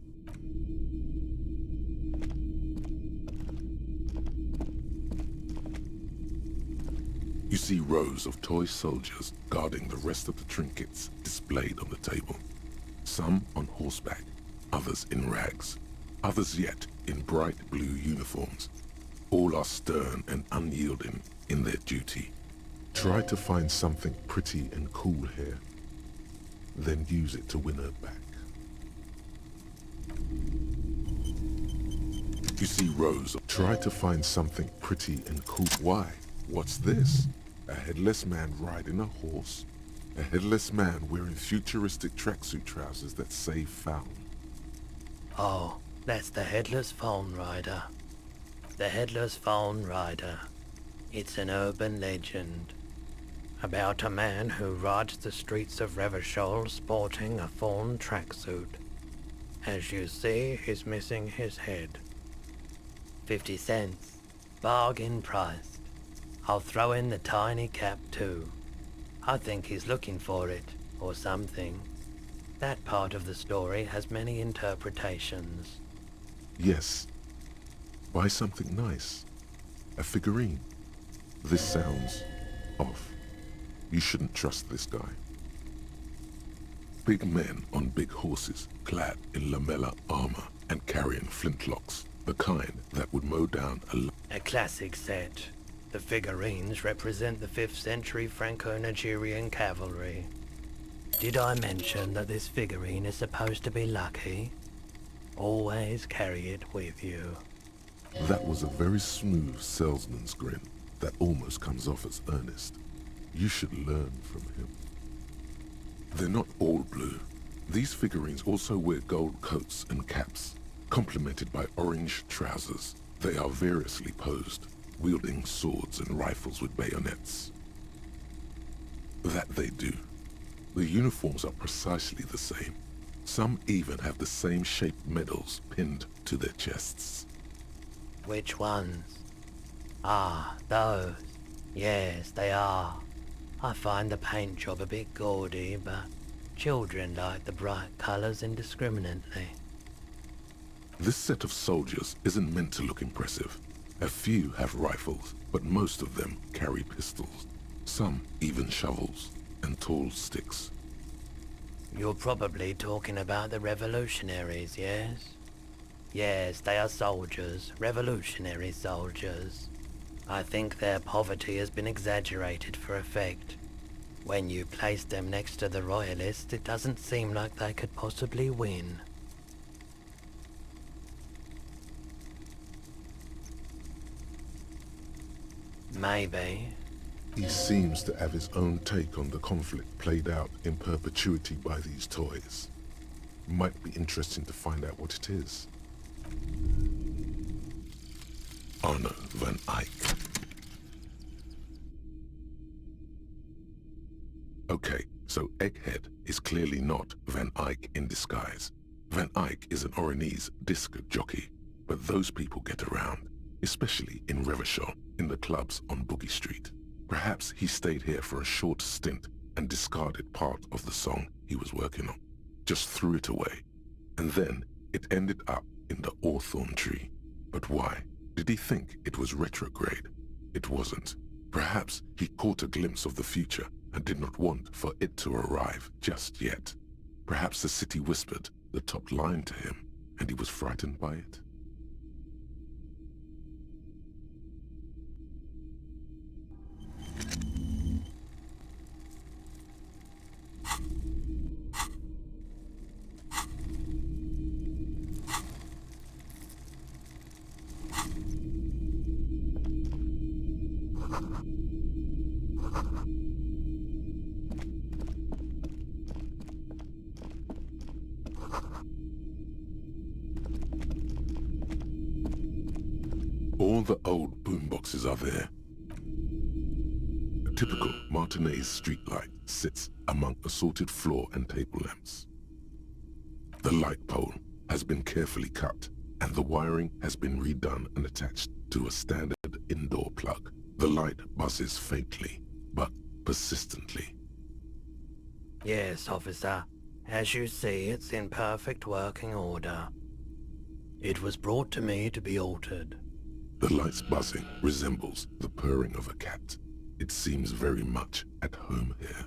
You see rows of toy soldiers guarding the rest of the trinkets displayed on the table. Some on horseback, others in rags, others yet in bright blue uniforms. All are stern and unyielding in their duty. Try to find something pretty and cool here, then use it to win her back. You see rows of... Try to find something pretty and cool. Why? What's this? A headless man riding a horse? A headless man wearing futuristic tracksuit trousers that say found. Oh, that's the Headless Phone Rider. The Headless Phone Rider. It's an urban legend about a man who rides the streets of Revachol sporting a fawn tracksuit. As you see, he's missing his head. 50 cents. Bargain priced. I'll throw in the tiny cap too. I think he's looking for it, or something. That part of the story has many interpretations. Yes. Buy something nice. A figurine. This sounds off. You shouldn't trust this guy. Big men on big horses, clad in lamella armor and carrying flintlocks. The kind that would mow down a classic set. The figurines represent the 5th century Franco-Nigerian cavalry. Did I mention that this figurine is supposed to be lucky? Always carry it with you. That was a very smooth salesman's grin that almost comes off as earnest. You should learn from him. They're not all blue. These figurines also wear gold coats and caps, complemented by orange trousers. They are variously posed, wielding swords and rifles with bayonets. That they do. The uniforms are precisely the same. Some even have the same shaped medals pinned to their chests. Which ones? Ah, those. Yes, they are. I find the paint job a bit gaudy, but children like the bright colors indiscriminately. This set of soldiers isn't meant to look impressive. A few have rifles, but most of them carry pistols. Some even shovels and tall sticks. You're probably talking about the revolutionaries, yes? Yes, they are soldiers, revolutionary soldiers. I think their poverty has been exaggerated for effect. When you place them next to the royalists, it doesn't seem like they could possibly win. Maybe. He seems to have his own take on the conflict played out in perpetuity by these toys. Might be interesting to find out what it is. Arno van Eyck. Okay, so Egghead is clearly not Van Eyck in disguise. Van Eyck is an Oranese disc jockey, but those people get around, especially in Revachol, in the clubs on Boogie Street. Perhaps he stayed here for a short stint and discarded part of the song he was working on, just threw it away, and then it ended up in the Hawthorn tree. But why? Did he think it was retrograde? It wasn't. Perhaps he caught a glimpse of the future and did not want for it to arrive just yet. Perhaps the city whispered the top line to him, and he was frightened by it. All the old boomboxes are there. A typical Martinez streetlight sits among assorted floor and table lamps. The light pole has been carefully cut, and the wiring has been redone and attached to a standard indoor plug. The light buzzes faintly, but persistently. Yes, officer. As you see, it's in perfect working order. It was brought to me to be altered. The light's buzzing resembles the purring of a cat. It seems very much at home here.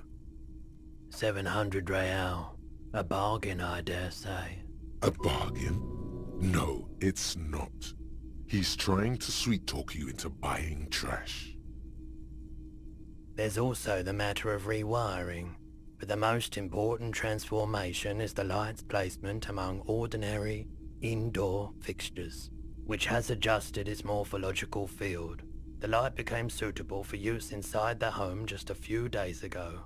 700 real. A bargain, I dare say. A bargain? No, it's not. He's trying to sweet-talk you into buying trash. There's also the matter of rewiring, but the most important transformation is the light's placement among ordinary indoor fixtures, which has adjusted its morphological field. The light became suitable for use inside the home just a few days ago.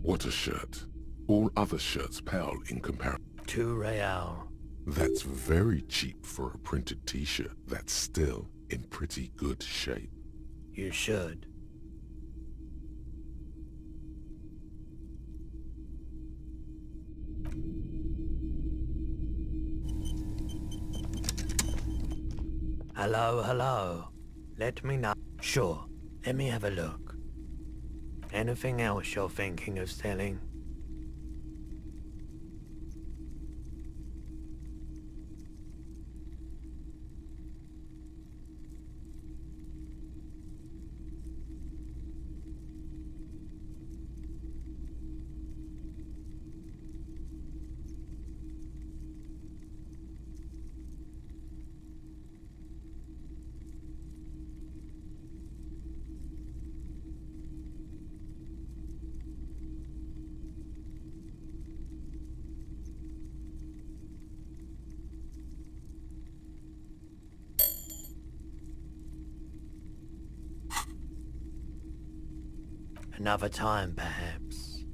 What a shirt. All other shirts pale in comparison. 2 real. That's very cheap for a printed t-shirt that's still in pretty good shape. You should. Hello, hello. Let me know. Sure, let me have a look. Anything else you're thinking of selling? Another time, perhaps.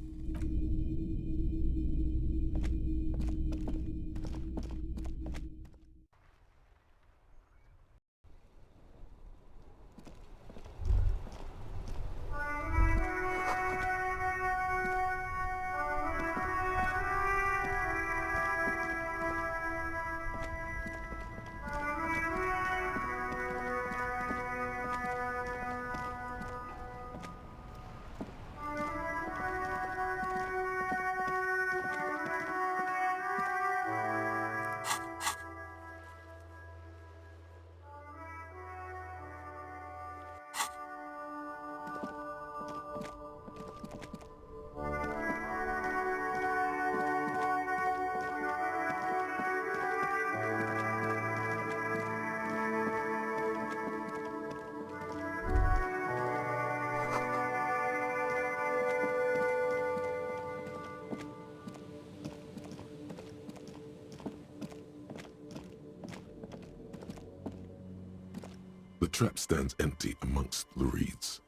The trap stands empty amongst the reeds.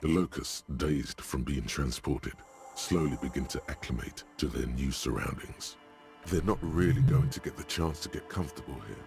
The locusts, dazed from being transported, slowly begin to acclimate to their new surroundings. They're not really going to get the chance to get comfortable here.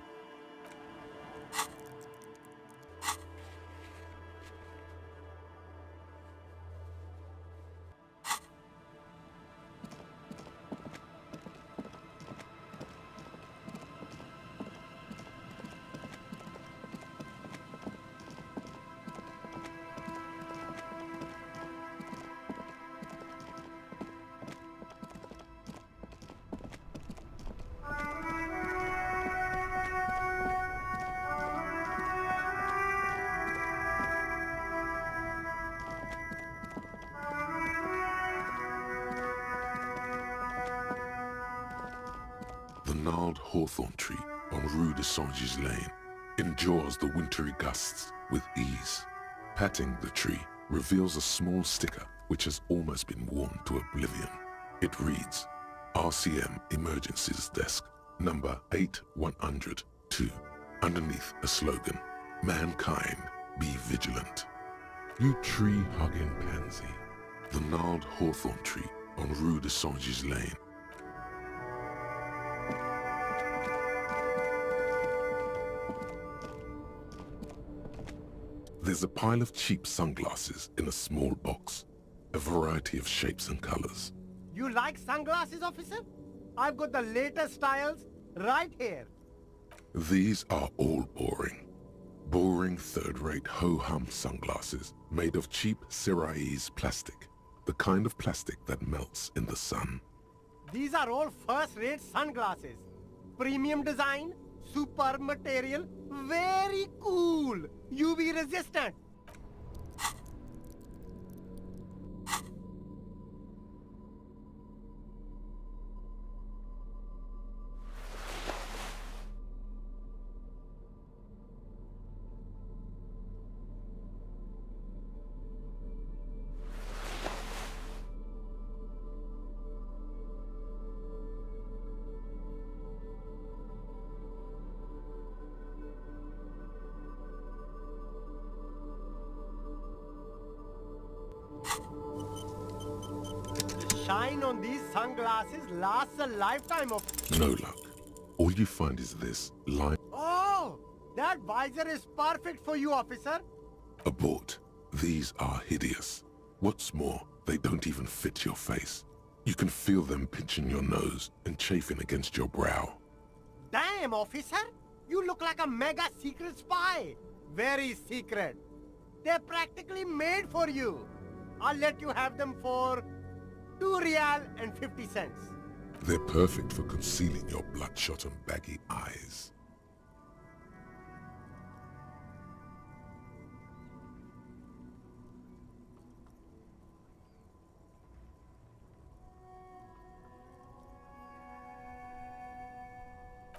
The gnarled hawthorn tree on Rue de Saint-Gilles Lane endures the wintry gusts with ease. Patting the tree reveals a small sticker which has almost been worn to oblivion. It reads, RCM Emergencies Desk, number 8102, underneath a slogan, Mankind, be vigilant. You tree-hugging pansy. The gnarled hawthorn tree on Rue de Saint-Gilles Lane. There's a pile of cheap sunglasses in a small box, a variety of shapes and colors. You like sunglasses, officer? I've got the latest styles right here. These are all boring. Boring third-rate ho-hum sunglasses made of cheap Syrahese plastic, the kind of plastic that melts in the sun. These are all first-rate sunglasses. Premium design, superb material, very cool, UV resistant. Shine on these sunglasses lasts a lifetime of... No luck. All you find is this line. Oh! That visor is perfect for you, officer. Abort. These are hideous. What's more, they don't even fit your face. You can feel them pinching your nose and chafing against your brow. Damn, officer! You look like a mega secret spy. Very secret. They're practically made for you. I'll let you have them for... 2 real and 50 cents. They're perfect for concealing your bloodshot and baggy eyes.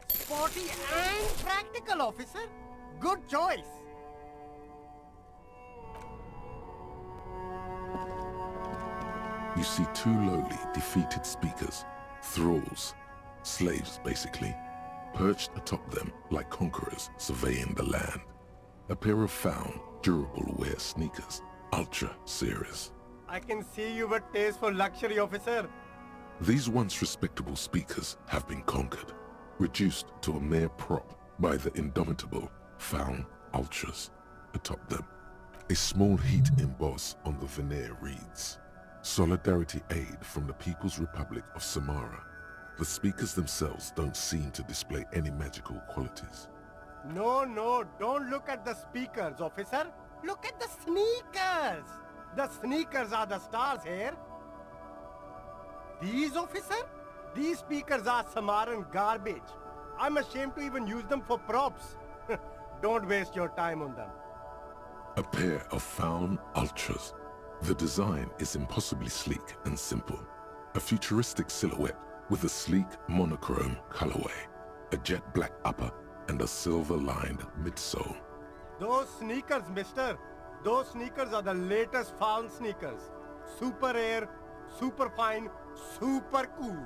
Sporty and practical, officer. Good choice. You see 2 lowly, defeated speakers, thralls, slaves basically, perched atop them like conquerors surveying the land. A pair of found, durable wear sneakers, ultra serious. I can see you've a taste for luxury, officer. These once respectable speakers have been conquered, reduced to a mere prop by the indomitable Faun Ultras atop them. A small heat emboss on the veneer reads, "Solidarity Aid from the People's Republic of Samara." The speakers themselves don't seem to display any magical qualities. No, don't look at the speakers, officer. Look at the sneakers. The sneakers are the stars here. These, officer? These speakers are Samaran garbage. I'm ashamed to even use them for props. Don't waste your time on them. A pair of Faun Ultras. The design is impossibly sleek and simple. A futuristic silhouette with a sleek monochrome colorway, a jet black upper, and a silver-lined midsole. Those sneakers, mister. Those sneakers are the latest Faun sneakers. Super air, super fine, super cool.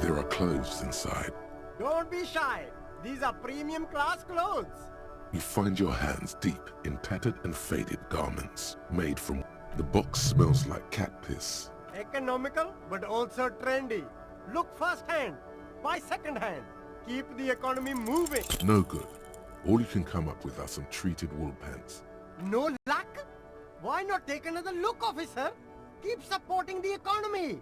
There are clothes inside. Don't be shy. These are premium class clothes. You find your hands deep in tattered and faded garments made from... The box smells like cat piss. Economical, but also trendy. Look firsthand. Buy secondhand. Keep the economy moving. No good. All you can come up with are some treated wool pants. No luck? Why not take another look, officer? Keep supporting the economy.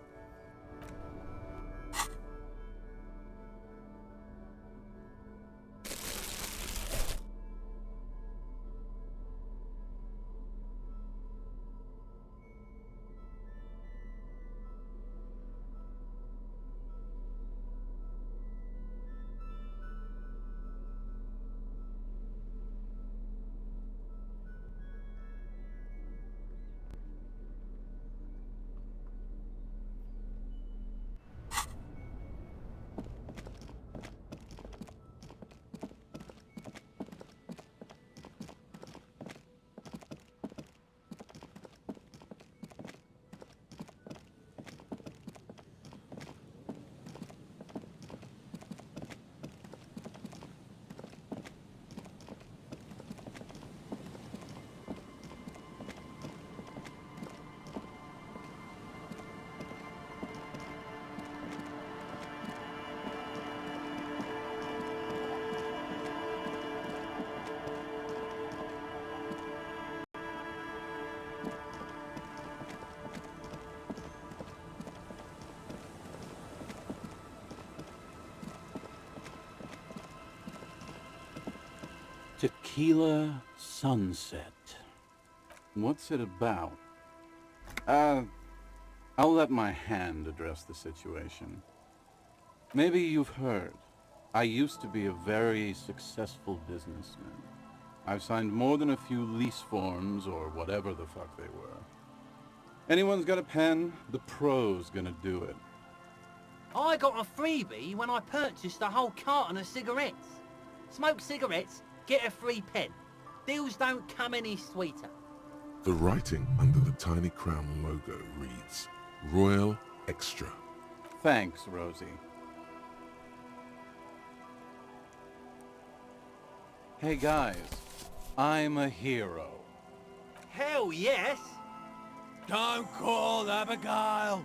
Tequila Sunset. What's it about? I'll let my hand address the situation. Maybe you've heard. I used to be a very successful businessman. I've signed more than a few lease forms or whatever the fuck they were. Anyone's got a pen? The pro's gonna do it. I got a freebie when I purchased a whole carton of cigarettes. Smoke cigarettes, get a free pen. Deals don't come any sweeter. The writing under the tiny crown logo reads, Royal Extra. Thanks, Rosie. Hey guys, I'm a hero. Hell yes! Don't call Abigail!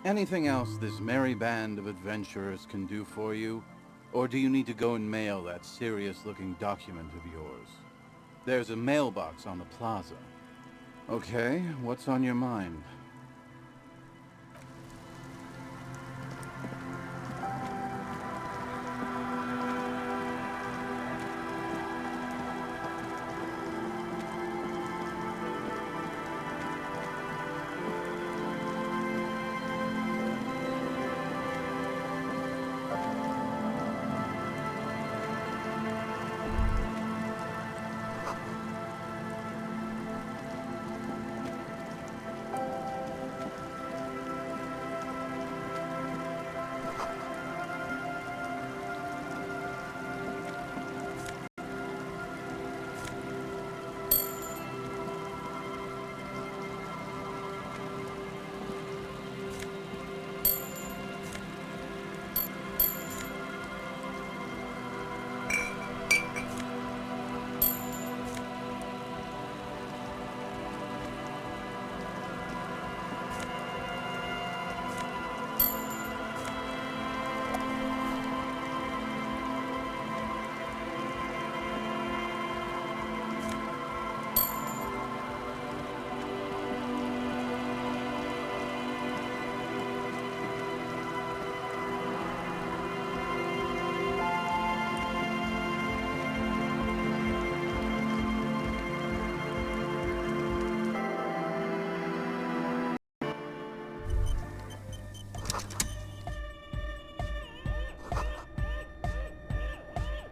Anything else this merry band of adventurers can do for you? Or do you need to go and mail that serious-looking document of yours? There's a mailbox on the plaza. Okay, what's on your mind?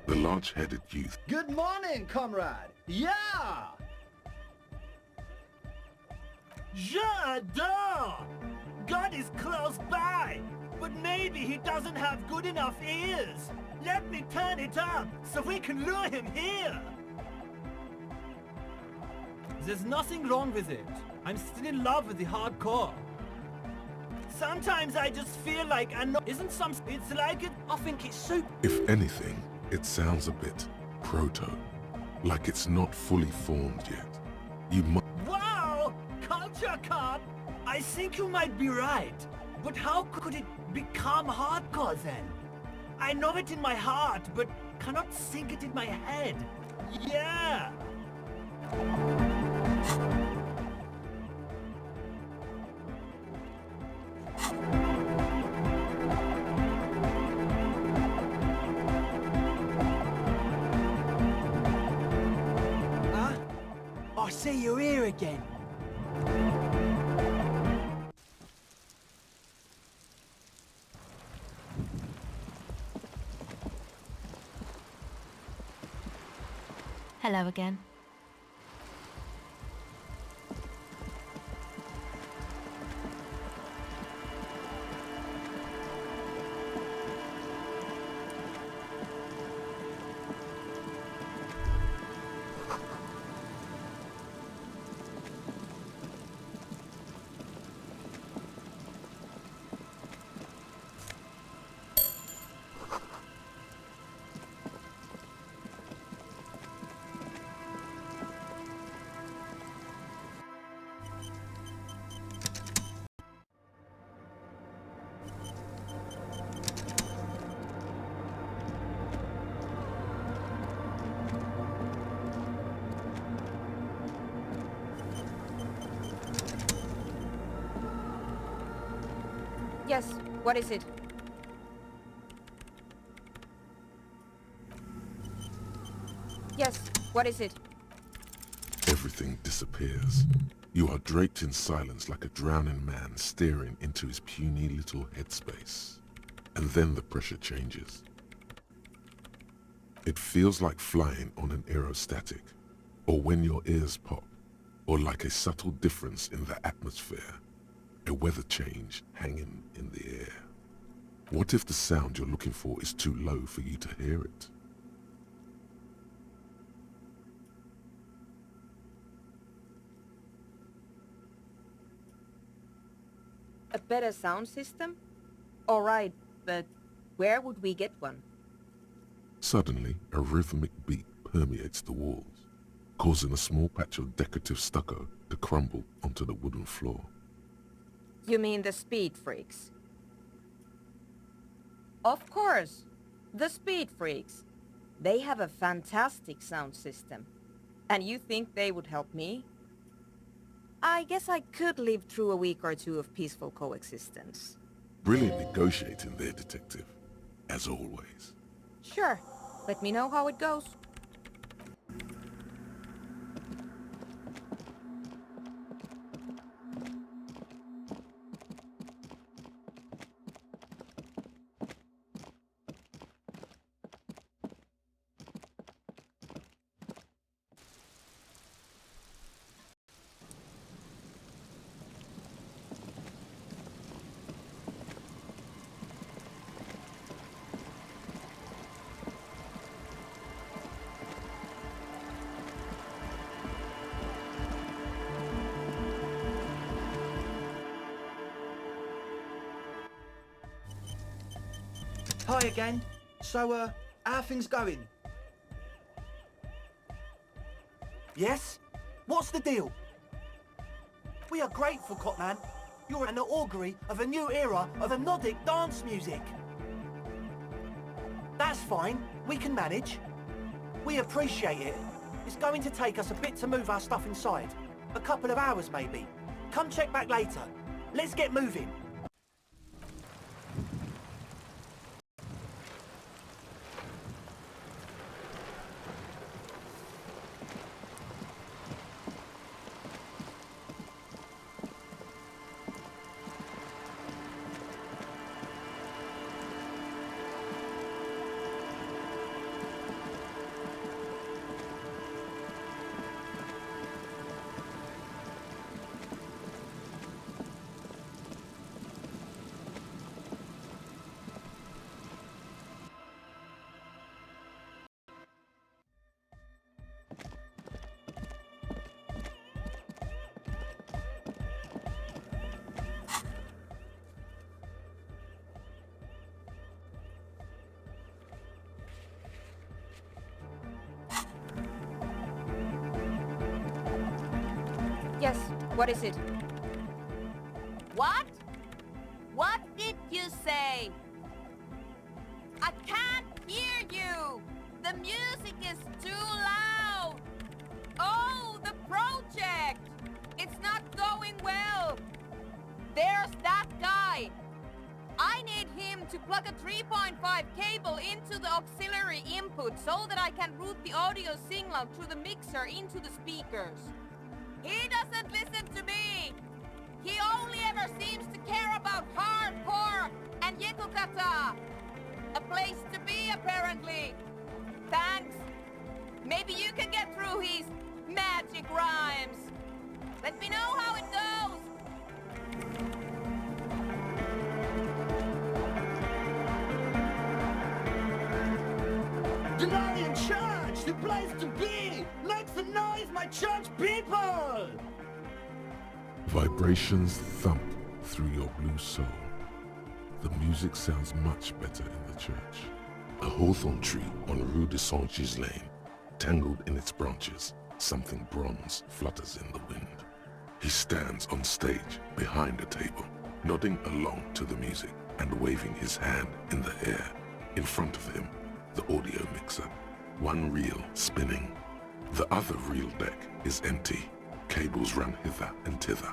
The large-headed youth. Good morning, comrade. Yeah! J'adore! God is close by, but maybe he doesn't have good enough ears. Let me turn it up so we can lure him here. There's nothing wrong with it. I'm still in love with the hardcore. Sometimes I just feel like I know. Isn't some? It's like it. I think it's super. If anything, it sounds a bit proto, like it's not fully formed yet. You must. Wow! Culture cop! I think you might be right. But how could it become hardcore then? I know it in my heart, but cannot think it in my head. Yeah! I see you're here again. Hello again. Yes, what is it? Yes, what is it? Everything disappears. You are draped in silence like a drowning man staring into his puny little headspace. And then the pressure changes. It feels like flying on an aerostatic, or when your ears pop, or like a subtle difference in the atmosphere, a weather change hanging in the air. What if the sound you're looking for is too low for you to hear it? A better sound system? All right, but where would we get one? Suddenly, a rhythmic beat permeates the walls, causing a small patch of decorative stucco to crumble onto the wooden floor. You mean the Speed Freaks? Of course, the Speed Freaks. They have a fantastic sound system. And you think they would help me? I guess I could live through a week or two of peaceful coexistence. Brilliant negotiating there, detective, as always. Sure, let me know how it goes. Hi again. So, how are things going? Yes? What's the deal? We are grateful, Cotman. You're an augury of a new era of hypnotic dance music. That's fine. We can manage. We appreciate it. It's going to take us a bit to move our stuff inside. A couple of hours, maybe. Come check back later. Let's get moving. Yes, what is it? What? What did you say? I can't hear you! The music is too loud! Oh, the project! It's not going well! There's that guy! I need him to plug a 3.5 cable into the auxiliary input so that I can route the audio signal through the mixer into the speakers. He doesn't listen to me! He only ever seems to care about hardcore and Yekukata! A place to be, apparently! Thanks! Maybe you can get through his magic rhymes! Let me know how it goes! The Lion Church! The place to be! Make some noise, my church people! Vibrations thump through your blue soul. The music sounds much better in the church. A hawthorn tree on Rue de Saint-Gislain, tangled in its branches, something bronze flutters in the wind. He stands on stage behind a table, nodding along to the music and waving his hand in the air. In front of him, the audio mixer, one reel spinning. The other reel deck is empty. Cables run hither and thither.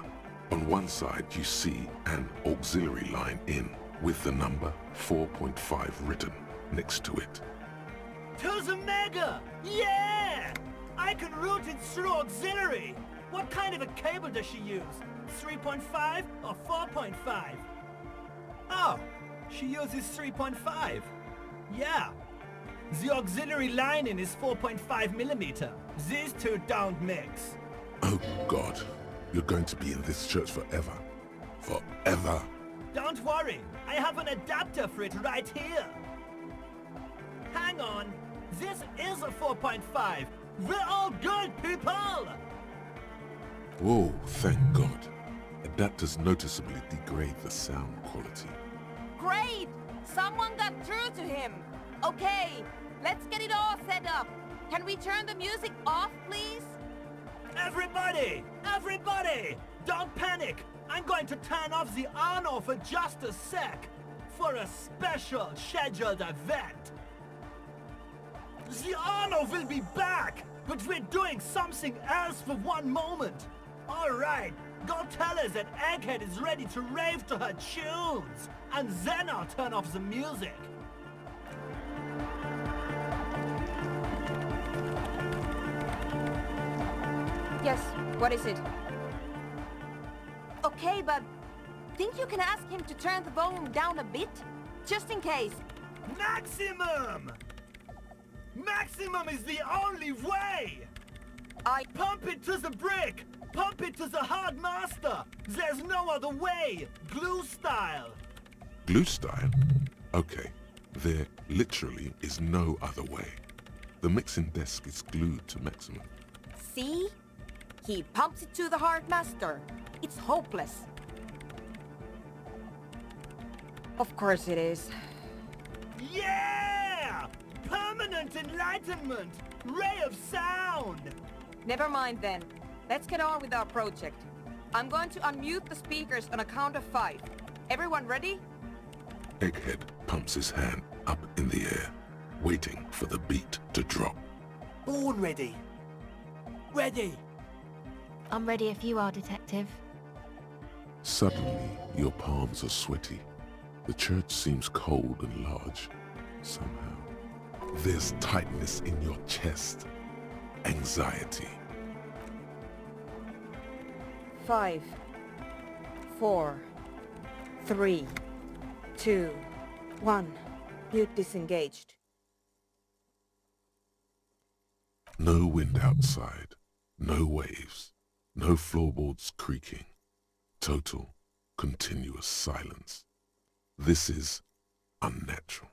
On one side you see an auxiliary line in with the number 4.5 written next to it. To the Mega! Yeah! I can route it through auxiliary! What kind of a cable does she use? 3.5 or 4.5? Oh, she uses 3.5. Yeah. The auxiliary lining is 4.5 millimeter. These two don't mix. Oh God, you're going to be in this church forever. Forever. Don't worry, I have an adapter for it right here. Hang on, this is a 4.5. We're all good, people! Whoa, thank God. Adapters noticeably degrade the sound quality. Great! Someone got through to him! Okay, let's get it all set up. Can we turn the music off, please? Everybody! Everybody! Don't panic! I'm going to turn off the on-off for just a sec. For a special scheduled event. The on-off will be back, but we're doing something else for one moment. Alright, go tell her that Egghead is ready to rave to her tunes, and then I'll turn off the music. Yes, what is it? Okay, but think you can ask him to turn the volume down a bit? Just in case. Maximum! Maximum is the only way! I pump it to the brick! Pump it to the hard master! There's no other way! Glue style! Glue style? Okay, there literally is no other way. The mixing desk is glued to maximum. See? He pumps it to the hard master. It's hopeless. Of course it is. Yeah! Permanent enlightenment! Ray of sound! Never mind then. Let's get on with our project. I'm going to unmute the speakers on a count of 5. Everyone ready? Egghead pumps his hand up in the air, waiting for the beat to drop. Born ready. Ready. I'm ready if you are, Detective. Suddenly, your palms are sweaty. The church seems cold and large, somehow. There's tightness in your chest. Anxiety. 5, 4, 3, 2, 1. Mute disengaged. No wind outside. No waves. No floorboards creaking. Total, continuous silence. This is unnatural.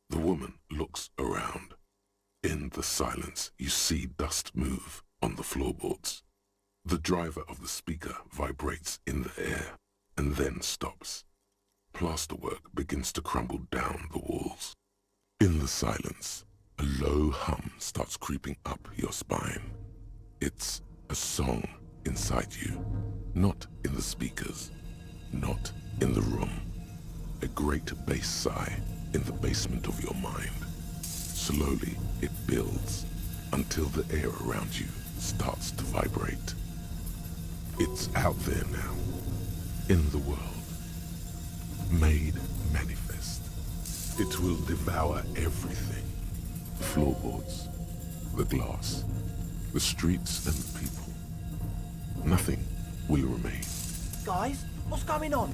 The woman looks around. In the silence, you see dust move on the floorboards. The driver of the speaker vibrates in the air and then stops. Plasterwork begins to crumble down the walls. In the silence, a low hum starts creeping up your spine. It's a song inside you, not in the speakers, not in the room. A great bass sigh in the basement of your mind. Slowly it builds until the air around you starts to vibrate. It's out there now, in the world, made manifest. It will devour everything. The floorboards, the glass, the streets and the people. Nothing will remain. Guys, what's going on?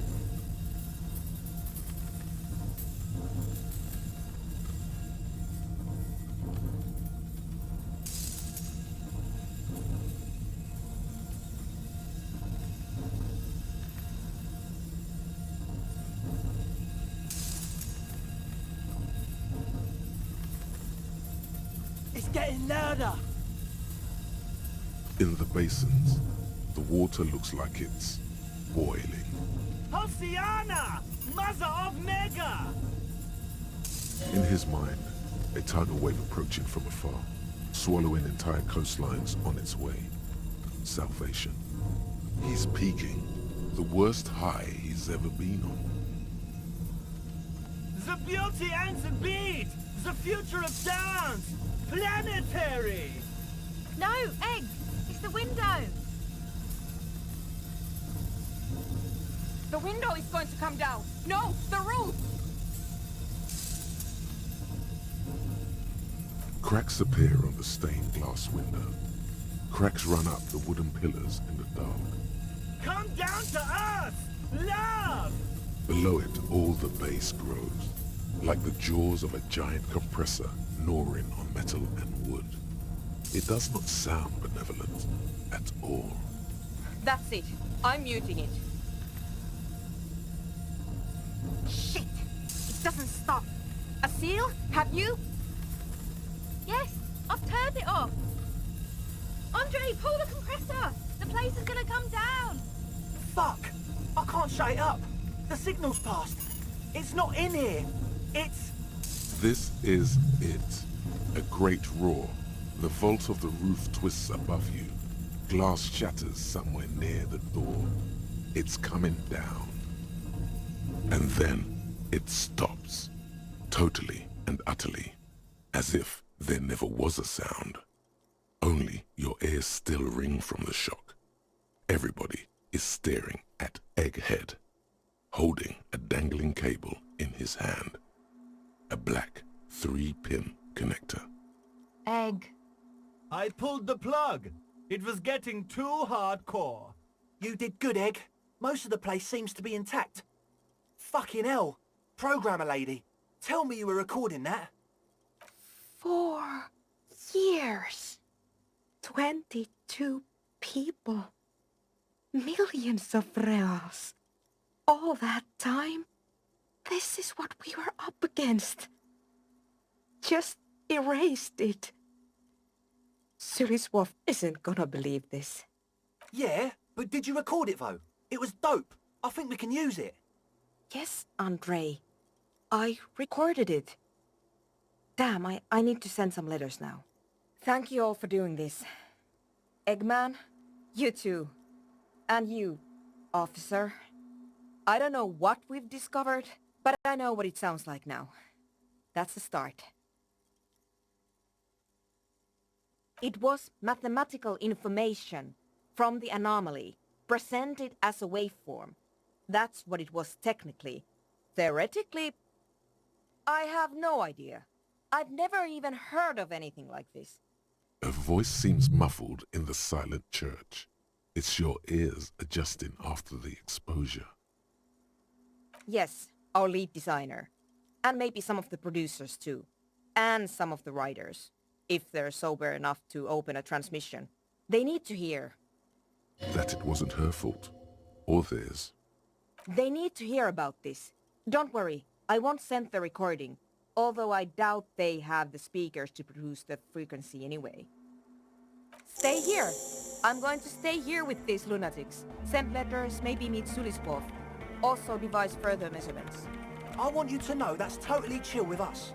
It's getting louder. In the basins, the water looks like it's boiling. Hosiana! Mother of Mega! In his mind, a tidal wave approaching from afar, swallowing entire coastlines on its way. Salvation. He's peaking, the worst high he's ever been on. The beauty and the beat! The future of dance! Planetary! No, Egg! It's the window! The window is going to come down. No, the roof! Cracks appear on the stained glass window. Cracks run up the wooden pillars in the dark. Come down to earth! Love! Below it, all the bass grows, like the jaws of a giant compressor gnawing on metal and wood. It does not sound benevolent at all. That's it. I'm muting it. Shit! It doesn't stop. A seal? Have you? Yes, I've turned it off. Andre, pull the compressor. The place is gonna come down. Fuck! I can't shut it up. The signal's passed. It's not in here. It's... This is it. A great roar. The vault of the roof twists above you. Glass shatters somewhere near the door. It's coming down. And then it stops. Totally and utterly. As if there never was a sound. Only your ears still ring from the shock. Everybody is staring at Egghead, holding a dangling cable in his hand. A black 3-pin connector. Egg. I pulled the plug. It was getting too hardcore. You did good, Egg. Most of the place seems to be intact. Fucking hell. Programmer lady, tell me you were recording that. 4 years. 22 people. Millions of reals. All that time? This is what we were up against. Just erased it. Suliswolf isn't gonna believe this. Yeah, but did you record it though? It was dope. I think we can use it. Yes, Andre. I recorded it. Damn, I need to send some letters now. Thank you all for doing this. Eggman, you too. And you, officer. I don't know what we've discovered, but I know what it sounds like now. That's the start. It was mathematical information from the anomaly, presented as a waveform. That's what it was technically. Theoretically, I have no idea. I've never even heard of anything like this. A voice seems muffled in the silent church. It's your ears adjusting after the exposure. Yes, our lead designer. And maybe some of the producers too. And some of the writers. If they're sober enough to open a transmission. They need to hear. That it wasn't her fault. Or theirs. They need to hear about this. Don't worry, I won't send the recording. Although I doubt they have the speakers to produce the frequency anyway. Stay here. I'm going to stay here with these lunatics. Send letters, maybe meet Suliswolf. Also devise further measurements. I want you to know that's totally chill with us.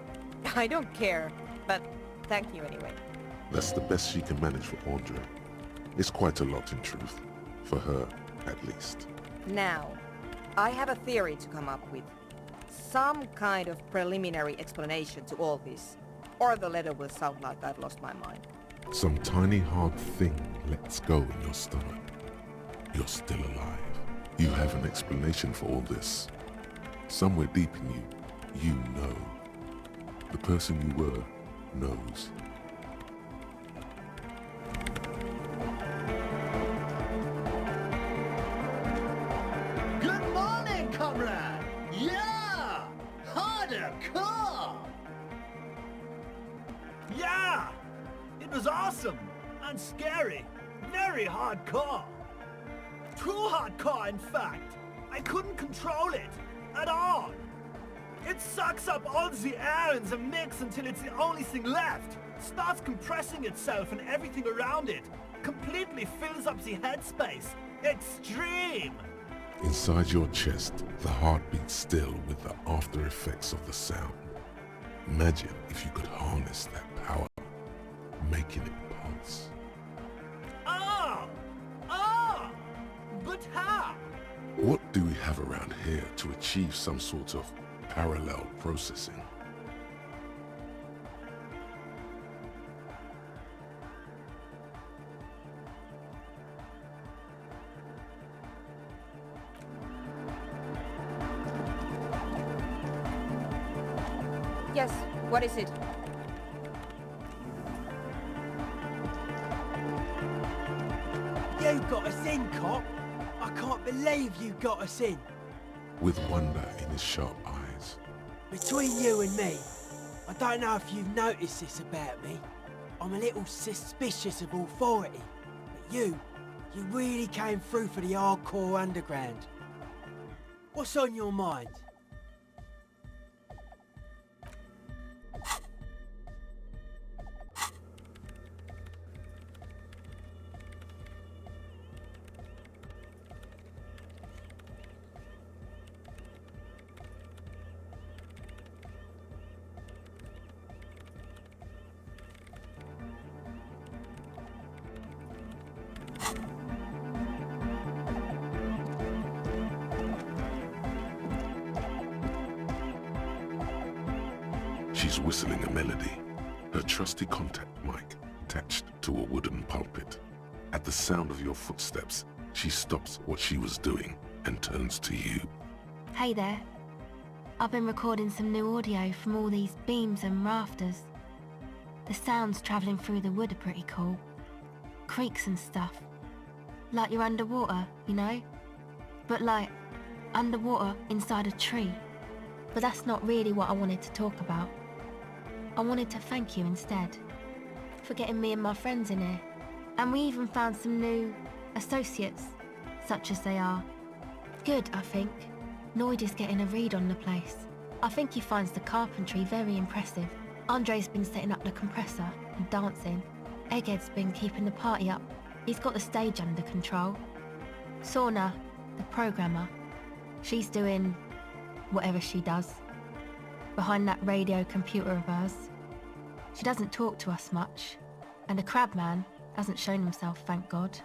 I don't care, but thank you anyway. That's the best she can manage for Andre. It's quite a lot in truth. For her, at least. Now, I have a theory to come up with. Some kind of preliminary explanation to all this. Or the letter will sound like I've lost my mind. Some tiny hard thing lets go in your stomach. You're still alive. You have an explanation for all this. Somewhere deep in you, you know. The person you were knows. Good morning, comrade! Yeah! Harder car! Yeah! It was awesome! And scary. Very hardcore. Too hardcore, in fact. I couldn't control it. At all. It sucks up all the air in the mix until it's the only thing left. Starts compressing itself and everything around it. Completely fills up the headspace. Extreme! Inside your chest, the heart beats still with the after effects of the sound. Imagine if you could harness that power, making it pulse. Oh! Oh! But how? What do we have around here to achieve some sort of parallel processing? Yes, what is it? You got us in, cop. I can't believe you got us in. With wonder in his sharp eyes. Between you and me, I don't know if you've noticed this about me. I'm a little suspicious of authority. But you really came through for the hardcore underground. What's on your mind? She's whistling a melody, her trusty contact mic attached to a wooden pulpit. At the sound of your footsteps, she stops what she was doing and turns to you. Hey there. I've been recording some new audio from all these beams and rafters. The sounds travelling through the wood are pretty cool. Creaks and stuff. Like you're underwater, you know? But like, underwater inside a tree. But that's not really what I wanted to talk about. I wanted to thank you instead for getting me and my friends in here. And we even found some new associates, such as they are. Good, I think. Noid is getting a read on the place. I think he finds the carpentry very impressive. Andre's been setting up the compressor and dancing. Egghead's been keeping the party up. He's got the stage under control. Sauna, the programmer, she's doing whatever she does behind that radio computer of hers. She doesn't talk to us much, and the crabman hasn't shown himself, thank God.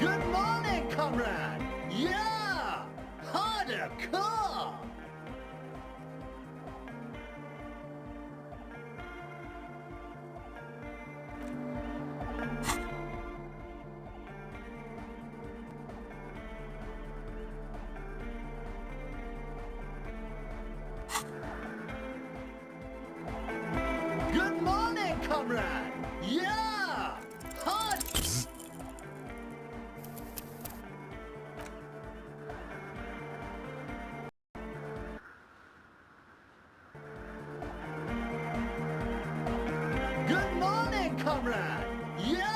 Good morning, comrade! Yeah! Harder car! Good morning, comrade! Yeah! Hard... Good morning, comrade! Yeah!